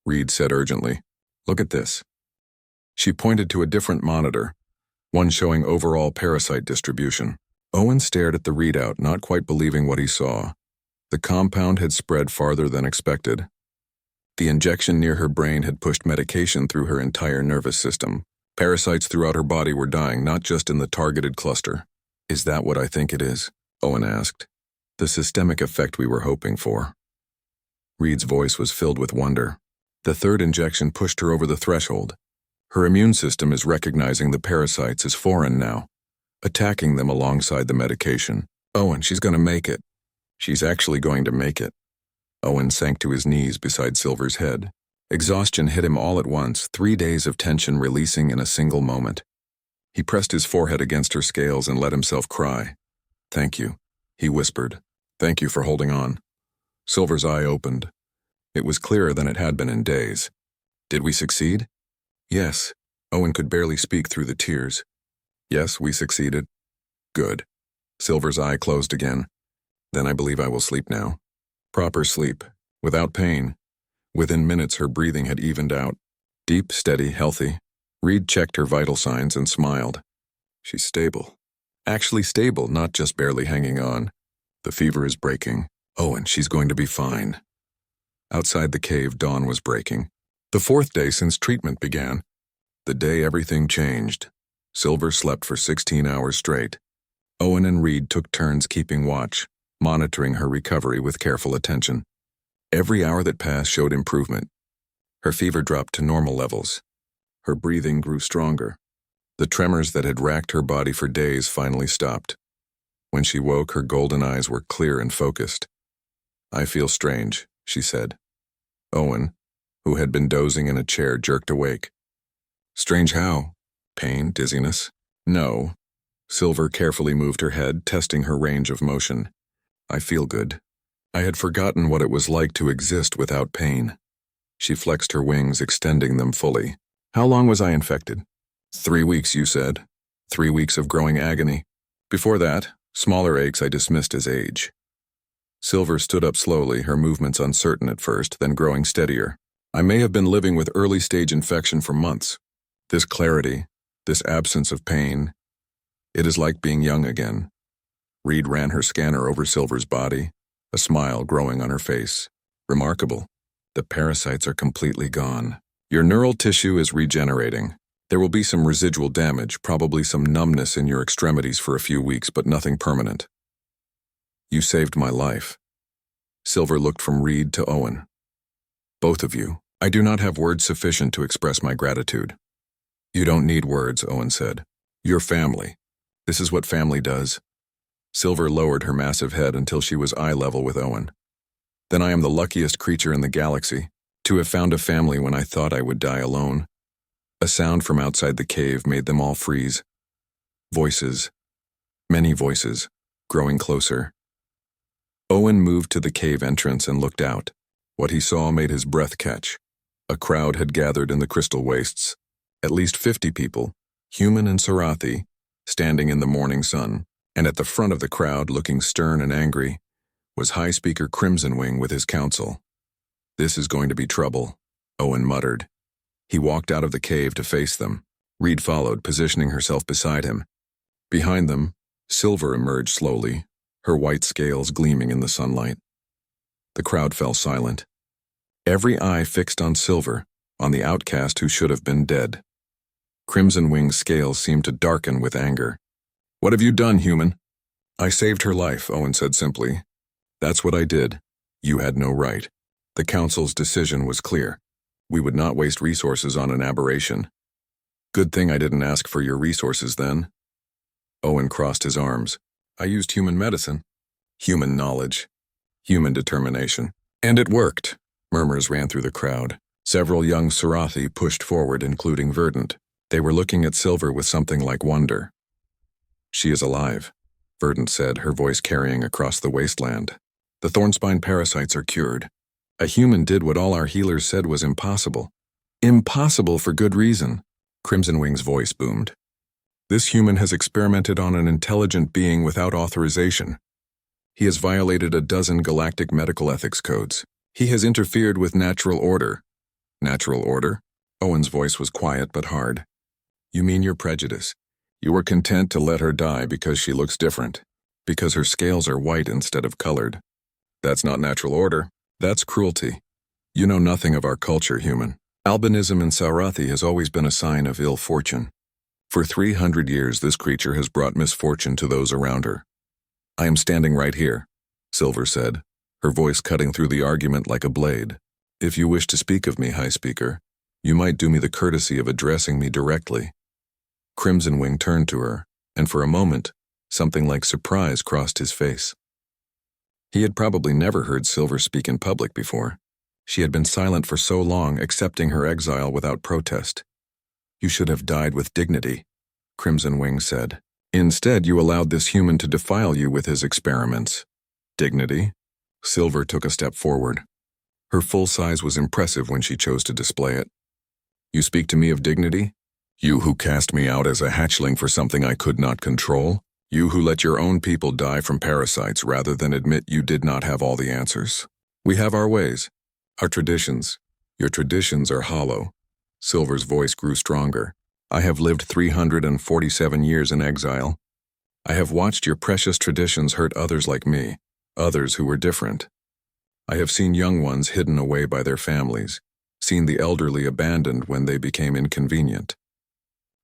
Reed said urgently. Look at this. She pointed to a different monitor, one showing overall parasite distribution. Owen stared at the readout, not quite believing what he saw. The compound had spread farther than expected. The injection near her brain had pushed medication through her entire nervous system. Parasites throughout her body were dying, not just in the targeted cluster. Is that what I think it is? Owen asked. The systemic effect we were hoping for. Reed's voice was filled with wonder. The third injection pushed her over the threshold. Her immune system is recognizing the parasites as foreign now, attacking them alongside the medication. Owen, she's going to make it. She's actually going to make it. Owen sank to his knees beside Silver's head. Exhaustion hit him all at once, 3 days of tension releasing in a single moment. He pressed his forehead against her scales and let himself cry. Thank you, he whispered. Thank you for holding on. Silver's eye opened. It was clearer than it had been in days. Did we succeed? Yes. Owen could barely speak through the tears. Yes, we succeeded. Good. Silver's eye closed again. Then I believe I will sleep now. Proper sleep, without pain. Within minutes her breathing had evened out. Deep, steady, healthy. Reed checked her vital signs and smiled. She's stable. Actually stable, not just barely hanging on. The fever is breaking. Oh, and she's going to be fine. Outside the cave, dawn was breaking. The 4th day since treatment began. The day everything changed. Silver slept for 16 hours straight. Owen and Reed took turns keeping watch, monitoring her recovery with careful attention. Every hour that passed showed improvement. Her fever dropped to normal levels. Her breathing grew stronger. The tremors that had racked her body for days finally stopped. When she woke, her golden eyes were clear and focused. "I feel strange," she said. Owen, who had been dozing in a chair, jerked awake. "Strange how? Pain, dizziness?" "No." Silver carefully moved her head, testing her range of motion. "I feel good. I had forgotten what it was like to exist without pain." She flexed her wings, extending them fully. "How long was I infected?" 3 weeks, you said. 3 weeks of growing agony. Before that, smaller aches I dismissed as age." Silver stood up slowly, her movements uncertain at first, then growing steadier. "I may have been living with early-stage infection for months. This clarity, this absence of pain, it is like being young again." Reed ran her scanner over Silver's body, a smile growing on her face. "Remarkable. The parasites are completely gone. Your neural tissue is regenerating. There will be some residual damage, probably some numbness in your extremities for a few weeks, but nothing permanent." "You saved my life." Silver looked from Reed to Owen. "Both of you. I do not have words sufficient to express my gratitude." "You don't need words," Owen said. "You're family. This is what family does." Silver lowered her massive head until she was eye level with Owen. "Then I am the luckiest creature in the galaxy, to have found a family when I thought I would die alone." A sound from outside the cave made them all freeze. Voices. Many voices, growing closer. Owen moved to the cave entrance and looked out. What he saw made his breath catch. A crowd had gathered in the crystal wastes. At least 50 people, human and Sarathi, standing in the morning sun. And at the front of the crowd, looking stern and angry, was High Speaker Crimson Wing with his council. "This is going to be trouble," Owen muttered. He walked out of the cave to face them. Reed followed, positioning herself beside him. Behind them, Silver emerged slowly, her white scales gleaming in the sunlight. The crowd fell silent. Every eye fixed on Silver, on the outcast who should have been dead. Crimson Wing's scales seemed to darken with anger. "What have you done, human?" "I saved her life," Owen said simply. "That's what I did. You had no right." The council's decision was clear. We would not waste resources on an aberration. "Good thing I didn't ask for your resources then." Owen crossed his arms. "I used human medicine, human knowledge, human determination. And it worked." Murmurs ran through the crowd. Several young Sarathi pushed forward, including Verdant. They were looking at Silver with something like wonder. "She is alive," Verdant said, her voice carrying across the wasteland. "The Thornspine parasites are cured. A human did what all our healers said was impossible. Impossible for good reason." Crimson Wing's voice boomed. "This human has experimented on an intelligent being without authorization. He has violated a dozen galactic medical ethics codes. He has interfered with natural order." "Natural order?" Owen's voice was quiet but hard. "You mean your prejudice. You were content to let her die because she looks different, because her scales are white instead of colored. That's not natural order. That's cruelty. You know nothing of our culture, human. Albinism in Sarathi has always been a sign of ill fortune. For 300 years, this creature has brought misfortune to those around her." "I am standing right here," Silver said, her voice cutting through the argument like a blade. "If you wish to speak of me, High Speaker, you might do me the courtesy of addressing me directly." Crimson Wing turned to her, and for a moment, something like surprise crossed his face. He had probably never heard Silver speak in public before. She had been silent for so long, accepting her exile without protest. "You should have died with dignity," Crimson Wing said. "Instead, you allowed this human to defile you with his experiments." "Dignity?" Silver took a step forward. Her full size was impressive when she chose to display it. "You speak to me of dignity? You who cast me out as a hatchling for something I could not control? You who let your own people die from parasites rather than admit you did not have all the answers? We have our ways, our traditions. Your traditions are hollow." Silver's voice grew stronger. "I have lived 347 years in exile. I have watched your precious traditions hurt others like me, others who were different. I have seen young ones hidden away by their families, seen the elderly abandoned when they became inconvenient.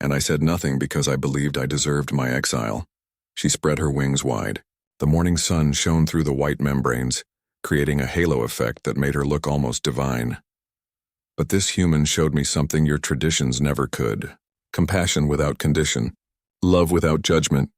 And I said nothing because I believed I deserved my exile." She spread her wings wide. The morning sun shone through the white membranes, creating a halo effect that made her look almost divine. But this human showed me something your traditions never could. Compassion without condition. Love without judgment.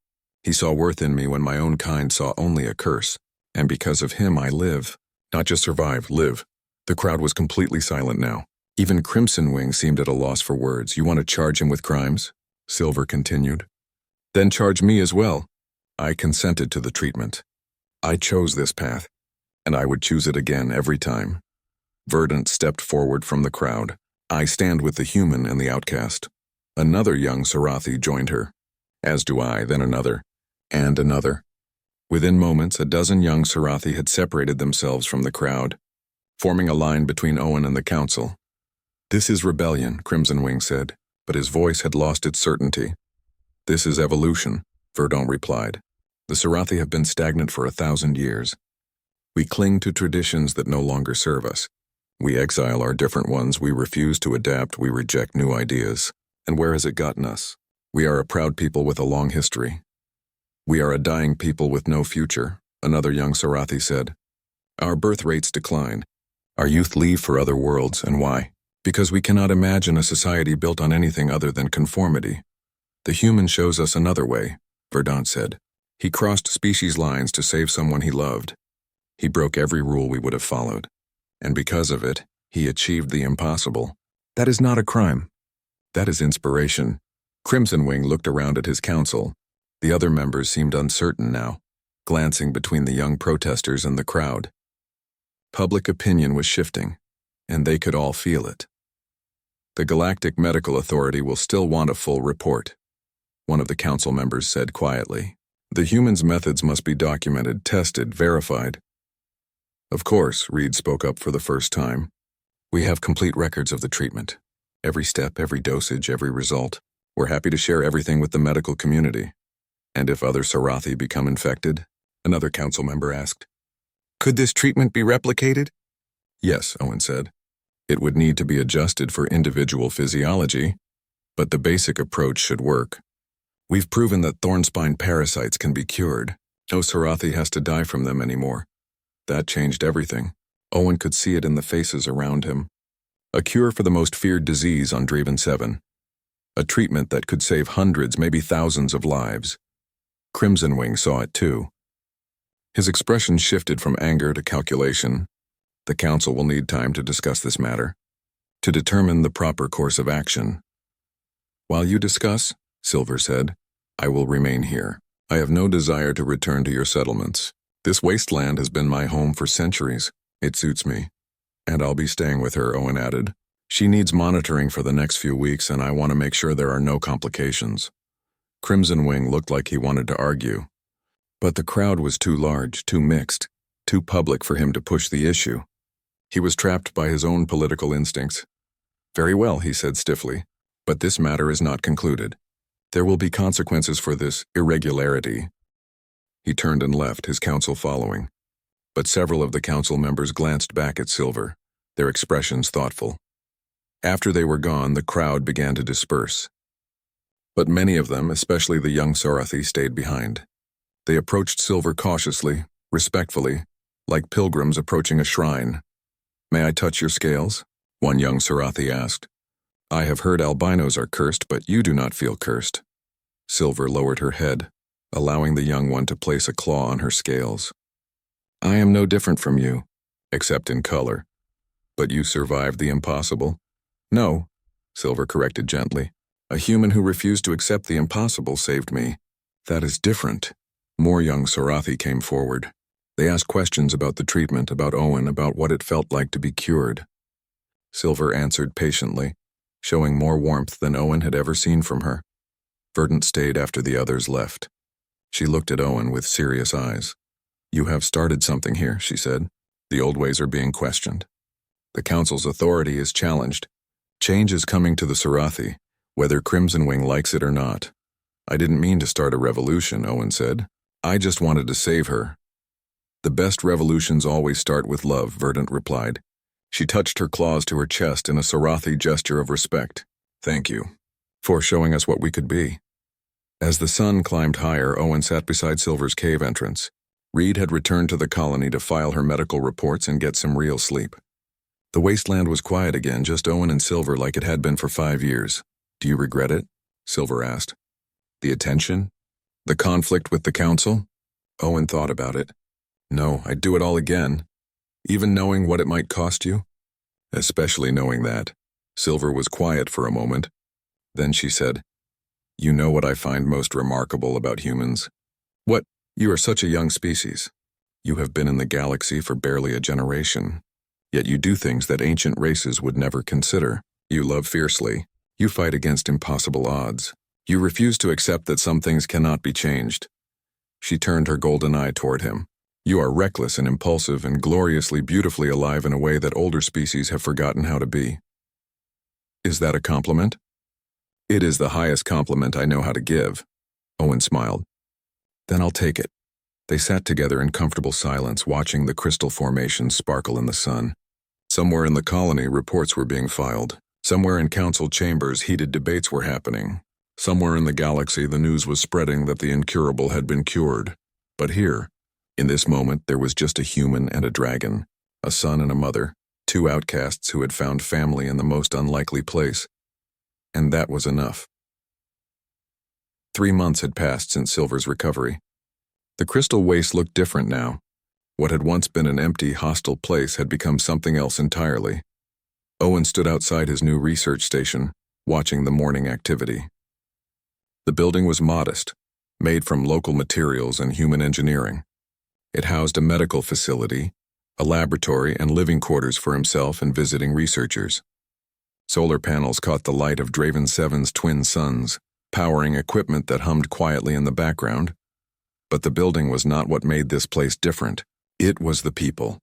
He saw worth in me when my own kind saw only a curse. And because of him, I live. Not just survive, live. The crowd was completely silent now. Even Crimson Wing seemed at a loss for words. You want to charge him with crimes? Silver continued. Then charge me as well. I consented to the treatment. I chose this path, and I would choose it again every time. Verdant stepped forward from the crowd. I stand with the human and the outcast. Another young Sarathi joined her. As do I, then another, and another. Within moments, a dozen young Sarathi had separated themselves from the crowd, forming a line between Owen and the council. This is rebellion, Crimson Wing said, but his voice had lost its certainty. This is evolution, Verdant replied. The Sarathi have been stagnant for 1,000 years. We cling to traditions that no longer serve us. We exile our different ones, we refuse to adapt, we reject new ideas. And where has it gotten us? We are a proud people with a long history. We are a dying people with no future, another young Sarathi said. Our birth rates decline. Our youth leave for other worlds, and why? Because we cannot imagine a society built on anything other than conformity. The human shows us another way, Verdant said. He crossed species lines to save someone he loved. He broke every rule we would have followed. And because of it, he achieved the impossible. That is not a crime. That is inspiration. Crimson Wing looked around at his council. The other members seemed uncertain now, glancing between the young protesters and the crowd. Public opinion was shifting, and they could all feel it. The Galactic Medical Authority will still want a full report, one of the council members said quietly. The humans' methods must be documented, tested, verified. Of course, Reed spoke up for the first time. We have complete records of the treatment. Every step, every dosage, every result. We're happy to share everything with the medical community. And if other Sarathi become infected? Another council member asked. Could this treatment be replicated? Yes, Owen said. It would need to be adjusted for individual physiology, but the basic approach should work. We've proven that thorn-spine parasites can be cured. No Sarathi has to die from them anymore. That changed everything. Owen could see it in the faces around him. A cure for the most feared disease on Draven 7. A treatment that could save hundreds, maybe thousands of lives. Crimson Wing saw it too. His expression shifted from anger to calculation. The council will need time to discuss this matter, to determine the proper course of action. While you discuss, Silver said, I will remain here. I have no desire to return to your settlements. This wasteland has been my home for centuries. It suits me. And I'll be staying with her, Owen added. She needs monitoring for the next few weeks, and I want to make sure there are no complications. Crimson Wing looked like he wanted to argue. But the crowd was too large, too mixed, too public for him to push the issue. He was trapped by his own political instincts. Very well, he said stiffly, but this matter is not concluded. There will be consequences for this irregularity. He turned and left, his council following. But several of the council members glanced back at Silver, their expressions thoughtful. After they were gone, the crowd began to disperse. But many of them, especially the young Sarathi, stayed behind. They approached Silver cautiously, respectfully, like pilgrims approaching a shrine. May I touch your scales? One young Sarathi asked. I have heard albinos are cursed, but you do not feel cursed. Silver lowered her head, allowing the young one to place a claw on her scales. I am no different from you, except in color. But you survived the impossible. No, Silver corrected gently. A human who refused to accept the impossible saved me. That is different. More young Sarathi came forward. They asked questions about the treatment, about Owen, about what it felt like to be cured. Silver answered patiently, showing more warmth than Owen had ever seen from her. Verdant stayed after the others left. She looked at Owen with serious eyes. You have started something here, she said. The old ways are being questioned. The council's authority is challenged. Change is coming to the Sarathi, whether Crimson Wing likes it or not. I didn't mean to start a revolution, Owen said. I just wanted to save her. The best revolutions always start with love, Verdant replied. She touched her claws to her chest in a Sarathi gesture of respect. Thank you for showing us what we could be. As the sun climbed higher, Owen sat beside Silver's cave entrance. Reed had returned to the colony to file her medical reports and get some real sleep. The wasteland was quiet again, just Owen and Silver like it had been for 5 years. Do you regret it? Silver asked. The attention? The conflict with the council? Owen thought about it. No, I'd do it all again. Even knowing what it might cost you? Especially knowing that. Silver was quiet for a moment. Then she said, You know what I find most remarkable about humans? What? You are such a young species. You have been in the galaxy for barely a generation. Yet you do things that ancient races would never consider. You love fiercely. You fight against impossible odds. You refuse to accept that some things cannot be changed. She turned her golden eye toward him. You are reckless and impulsive and gloriously beautifully alive in a way that older species have forgotten how to be. Is that a compliment? It is the highest compliment I know how to give. Owen smiled. Then I'll take it. They sat together in comfortable silence, watching the crystal formations sparkle in the sun. Somewhere in the colony, reports were being filed. Somewhere in council chambers, heated debates were happening. Somewhere in the galaxy, the news was spreading that the incurable had been cured. But here, in this moment, there was just a human and a dragon, a son and a mother, two outcasts who had found family in the most unlikely place. And that was enough. 3 months had passed since Silver's recovery. The crystal waste looked different now. What had once been an empty, hostile place had become something else entirely. Owen stood outside his new research station, watching the morning activity. The building was modest, made from local materials and human engineering. It housed a medical facility, a laboratory, and living quarters for himself and visiting researchers. Solar panels caught the light of Draven 7's twin suns, powering equipment that hummed quietly in the background. But the building was not what made this place different. It was the people.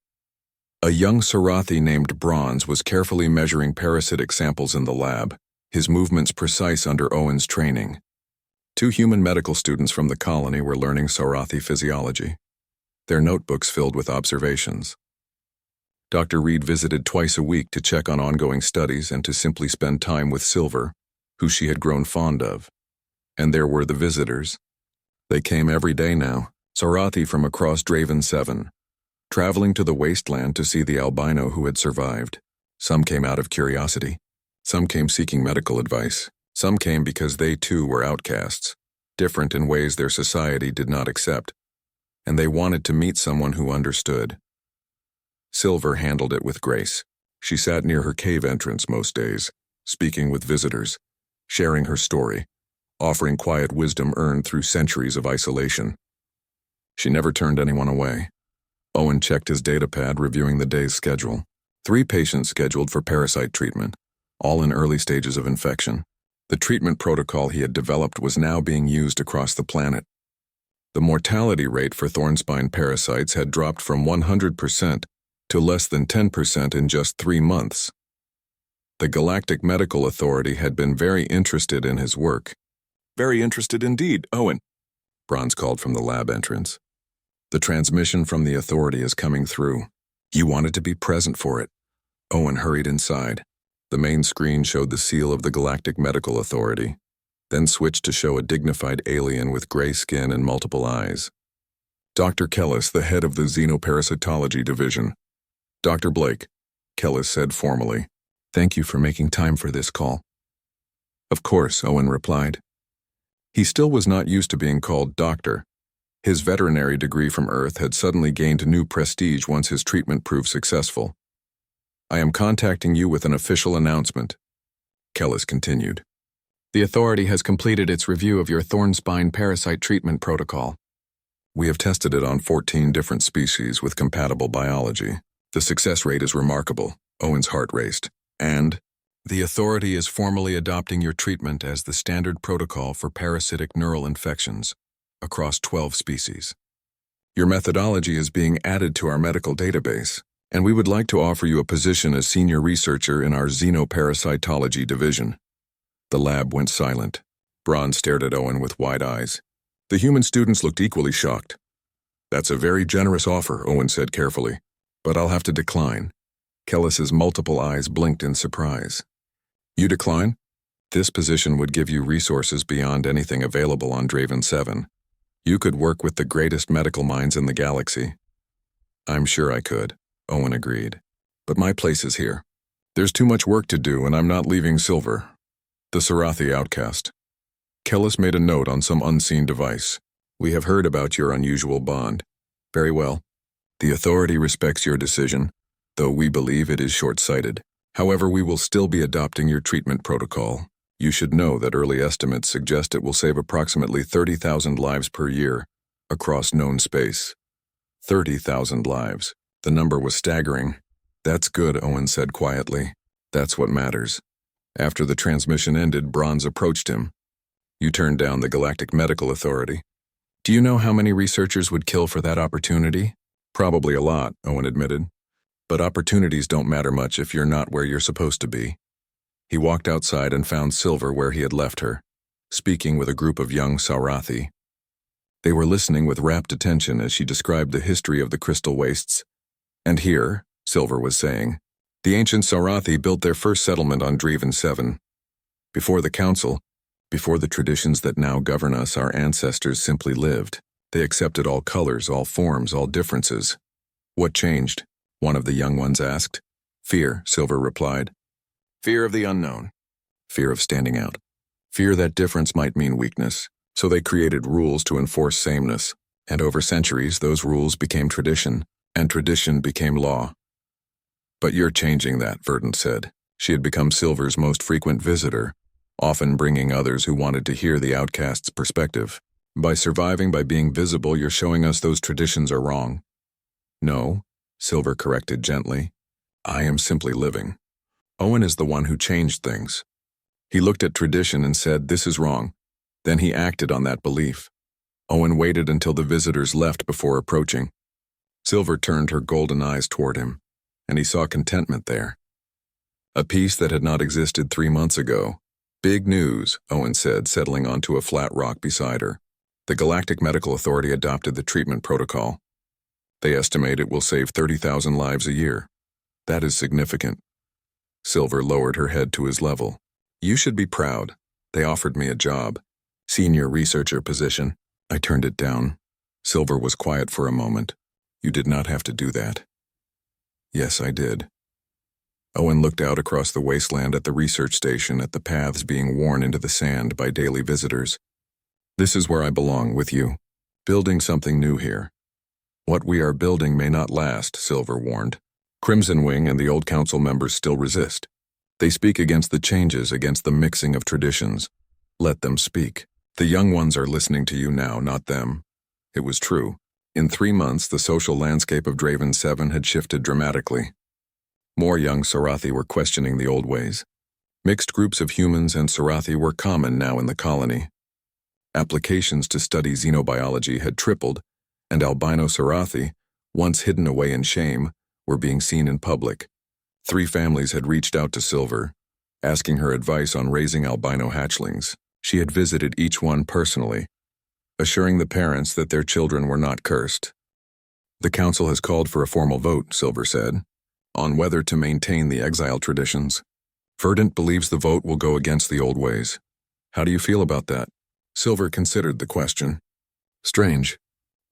A young Sarathi named Bronze was carefully measuring parasitic samples in the lab, his movements precise under Owen's training. 2 human medical students from the colony were learning Sarathi physiology, their notebooks filled with observations. Dr. Reed visited twice a week to check on ongoing studies and to simply spend time with Silver, who she had grown fond of. And there were the visitors. They came every day now, Sarathi from across Draven 7, traveling to the wasteland to see the albino who had survived. Some came out of curiosity. Some came seeking medical advice. Some came because they too were outcasts, different in ways their society did not accept, and they wanted to meet someone who understood. Silver handled it with grace. She sat near her cave entrance most days, speaking with visitors, sharing her story, offering quiet wisdom earned through centuries of isolation. She never turned anyone away. Owen checked his datapad, reviewing the day's schedule. 3 patients scheduled for parasite treatment, all in early stages of infection. The treatment protocol he had developed was now being used across the planet. The mortality rate for thornspine parasites had dropped from 100% to less than 10% in just 3 months. The Galactic Medical Authority had been very interested in his work. Very interested indeed, Owen, Bronze called from the lab entrance. The transmission from the authority is coming through. You wanted to be present for it. Owen hurried inside. The main screen showed the seal of the Galactic Medical Authority, then switched to show a dignified alien with gray skin and multiple eyes. Dr. Kellis, the head of the Xenoparasitology Division. Dr. Blake, Kellis said formally. Thank you for making time for this call. Of course, Owen replied. He still was not used to being called doctor. His veterinary degree from Earth had suddenly gained new prestige once his treatment proved successful. I am contacting you with an official announcement, Kellis continued. The authority has completed its review of your thornspine parasite treatment protocol. We have tested it on 14 different species with compatible biology. The success rate is remarkable. Owen's heart raced. And the authority is formally adopting your treatment as the standard protocol for parasitic neural infections across 12 species. Your methodology is being added to our medical database, and we would like to offer you a position as senior researcher in our Xenoparasitology division. The lab went silent. Bronze stared at Owen with wide eyes. The human students looked equally shocked. That's a very generous offer, Owen said carefully, but I'll have to decline. Kellis's multiple eyes blinked in surprise. You decline? This position would give you resources beyond anything available on Draven 7. You could work with the greatest medical minds in the galaxy. I'm sure I could, Owen agreed. But my place is here. There's too much work to do, and I'm not leaving Silver, the Sarathi outcast. Kellis made a note on some unseen device. We have heard about your unusual bond. Very well. The Authority respects your decision, though we believe it is short-sighted. However, we will still be adopting your treatment protocol. You should know that early estimates suggest it will save approximately 30,000 lives per year across known space. 30,000 lives. The number was staggering. That's good, Owen said quietly. That's what matters. After the transmission ended, Bronze approached him. You turned down the Galactic Medical Authority. Do you know how many researchers would kill for that opportunity? Probably a lot, Owen admitted. But opportunities don't matter much if you're not where you're supposed to be. He walked outside and found Silver where he had left her, speaking with a group of young Sarathi. They were listening with rapt attention as she described the history of the crystal wastes. And here, Silver was saying, the ancient Sarathi built their first settlement on Dreven 7. Before the Council, before the traditions that now govern us, our ancestors simply lived. They accepted all colors, all forms, all differences. What changed? One of the young ones asked. Fear, Silver replied. Fear of the unknown. Fear of standing out. Fear that difference might mean weakness. So they created rules to enforce sameness. And over centuries, those rules became tradition, and tradition became law. But you're changing that, Verdant said. She had become Silver's most frequent visitor, often bringing others who wanted to hear the outcast's perspective. By surviving, by being visible, you're showing us those traditions are wrong. No, Silver corrected gently. I am simply living. Owen is the one who changed things. He looked at tradition and said, this is wrong. Then he acted on that belief. Owen waited until the visitors left before approaching. Silver turned her golden eyes toward him, and he saw contentment there. A peace that had not existed 3 months ago. Big news, Owen said, settling onto a flat rock beside her. The Galactic Medical Authority adopted the treatment protocol. They estimate it will save 30,000 lives a year. That is significant. Silver lowered her head to his level. You should be proud. They offered me a job. Senior researcher position. I turned it down. Silver was quiet for a moment. You did not have to do that. Yes, I did. Owen looked out across the wasteland at the research station, at the paths being worn into the sand by daily visitors. This is where I belong, with you. Building something new here. What we are building may not last, Silver warned. Crimson Wing and the old council members still resist. They speak against the changes, against the mixing of traditions. Let them speak. The young ones are listening to you now, not them. It was true. In 3 months, the social landscape of Dreven 7 had shifted dramatically. More young Sarathi were questioning the old ways. Mixed groups of humans and Sarathi were common now in the colony. Applications to study xenobiology had tripled, and albino Sarathi, once hidden away in shame, were being seen in public. 3 families had reached out to Silver, asking her advice on raising albino hatchlings. She had visited each one personally, assuring the parents that their children were not cursed. The council has called for a formal vote, Silver said, on whether to maintain the exile traditions. Verdant believes the vote will go against the old ways. How do you feel about that? Silver considered the question. Strange.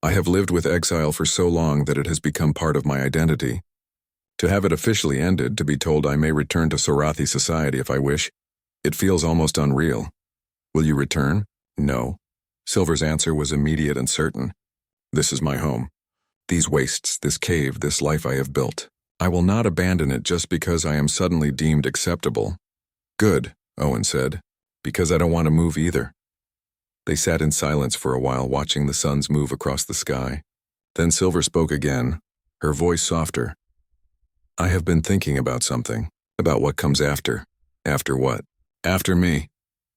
I have lived with exile for so long that it has become part of my identity. To have it officially ended, to be told I may return to Sarathi society if I wish, it feels almost unreal. Will you return? No. Silver's answer was immediate and certain. This is my home. These wastes, this cave, this life I have built. I will not abandon it just because I am suddenly deemed acceptable. Good, Owen said, because I don't want to move either. They sat in silence for a while, watching the suns move across the sky. Then Silver spoke again, her voice softer. I have been thinking about something, about what comes after. After what? After me.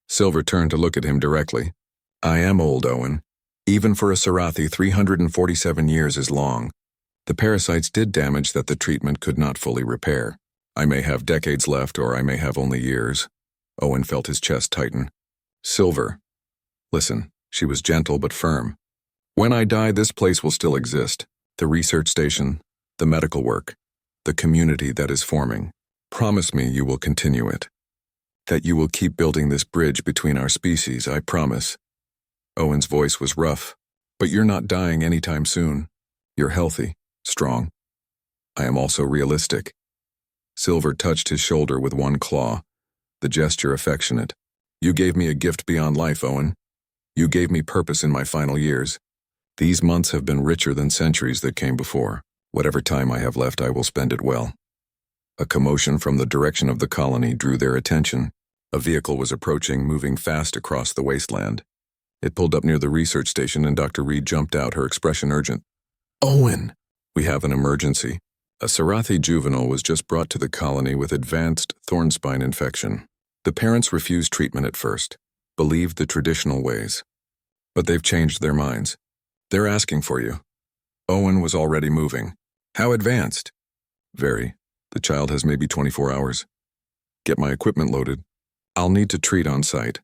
Silver turned to look at him directly. I am old, Owen. Even for a Sarathi, 347 years is long. The parasites did damage that the treatment could not fully repair. I may have decades left, or I may have only years. Owen felt his chest tighten. Silver. Listen, she was gentle but firm. When I die, this place will still exist. The research station, the medical work, the community that is forming. Promise me you will continue it. That you will keep building this bridge between our species, I promise. Owen's voice was rough, But you're not dying anytime soon. You're healthy, strong. I am also realistic. Silver touched his shoulder with one claw, the gesture affectionate. You gave me a gift beyond life, Owen. You gave me purpose in my final years. These months have been richer than centuries that came before. Whatever time I have left, I will spend it well. A commotion from the direction of the colony drew their attention. A vehicle was approaching, moving fast across the wasteland. It pulled up near the research station and Dr. Reed jumped out, her expression urgent. Owen! We have an emergency. A Sarathi juvenile was just brought to the colony with advanced thornspine infection. The parents refused treatment at first, believed the traditional ways. But they've changed their minds. They're asking for you. Owen was already moving. How advanced? Very. The child has maybe 24 hours. Get my equipment loaded. I'll need to treat on site.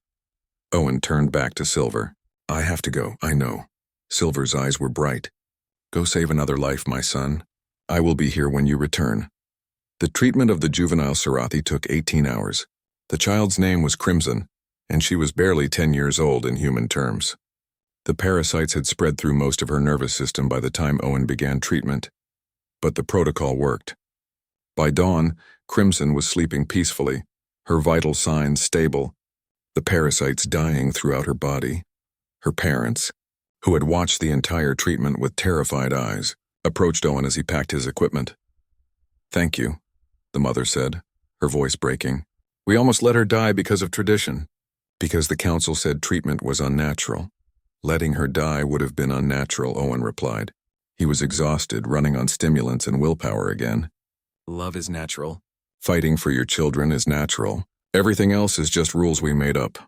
Owen turned back to Silver. I have to go, I know. Silver's eyes were bright. Go save another life, my son. I will be here when you return. The treatment of the juvenile Sarathi took 18 hours. The child's name was Crimson, and she was barely 10 years old in human terms. The parasites had spread through most of her nervous system by the time Owen began treatment. But the protocol worked. By dawn, Crimson was sleeping peacefully, her vital signs stable, the parasites dying throughout her body. Her parents, who had watched the entire treatment with terrified eyes, approached Owen as he packed his equipment. Thank you, the mother said, her voice breaking. We almost let her die because of tradition. Because the council said treatment was unnatural. Letting her die would have been unnatural, Owen replied. He was exhausted, running on stimulants and willpower again. Love is natural. Fighting for your children is natural. Everything else is just rules we made up.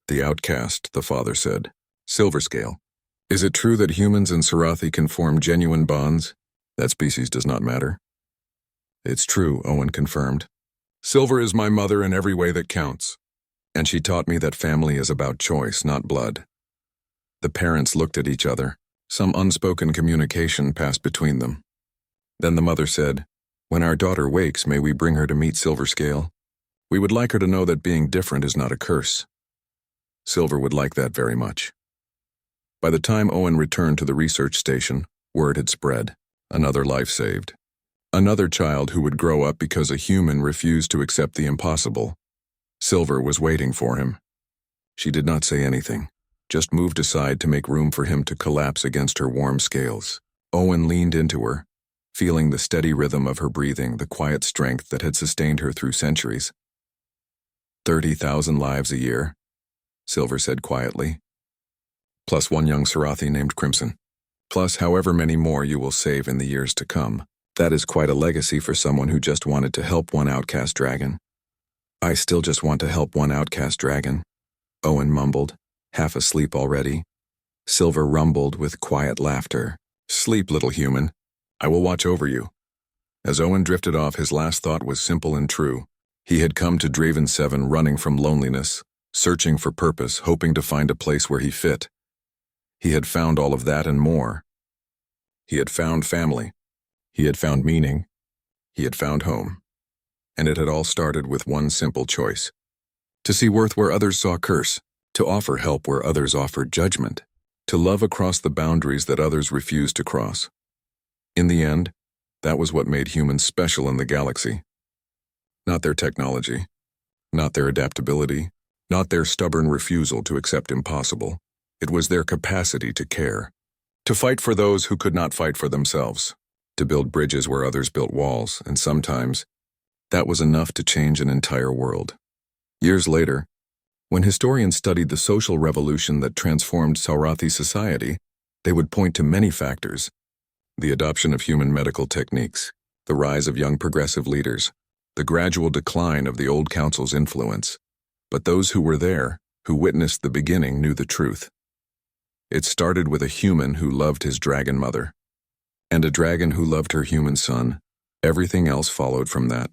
The outcast, the father said. Silverscale. Is it true that humans and Sarathi can form genuine bonds? That species does not matter. It's true, Owen confirmed. Silver is my mother in every way that counts. And she taught me that family is about choice, not blood. The parents looked at each other. Some unspoken communication passed between them. Then the mother said, When our daughter wakes, may we bring her to meet Silverscale? We would like her to know that being different is not a curse. Silver would like that very much. By the time Owen returned to the research station, word had spread. Another life saved. Another child who would grow up because a human refused to accept the impossible. Silver was waiting for him. She did not say anything, just moved aside to make room for him to collapse against her warm scales. Owen leaned into her, feeling the steady rhythm of her breathing, the quiet strength that had sustained her through centuries. 30,000 lives a year, Silver said quietly. Plus one young Sarathi named Crimson. Plus however many more you will save in the years to come. That is quite a legacy for someone who just wanted to help one outcast dragon. I still just want to help one outcast dragon, Owen mumbled, half asleep already. Silver rumbled with quiet laughter. Sleep, little human. I will watch over you. As Owen drifted off, his last thought was simple and true. He had come to Draven 7 running from loneliness, searching for purpose, hoping to find a place where he fit. He had found all of that and more. He had found family. He had found meaning. He had found home. And it had all started with one simple choice. To see worth where others saw curse. To offer help where others offered judgment. To love across the boundaries that others refused to cross. In the end, that was what made humans special in the galaxy. Not their technology. Not their adaptability. Not their stubborn refusal to accept impossible. It was their capacity to care. To fight for those who could not fight for themselves. To build bridges where others built walls, and sometimes, that was enough to change an entire world. Years later, when historians studied the social revolution that transformed Sarathi society, they would point to many factors. The adoption of human medical techniques, the rise of young progressive leaders, the gradual decline of the old council's influence. But those who were there, who witnessed the beginning, knew the truth. It started with a human who loved his dragon mother, and a dragon who loved her human son. Everything else followed from that.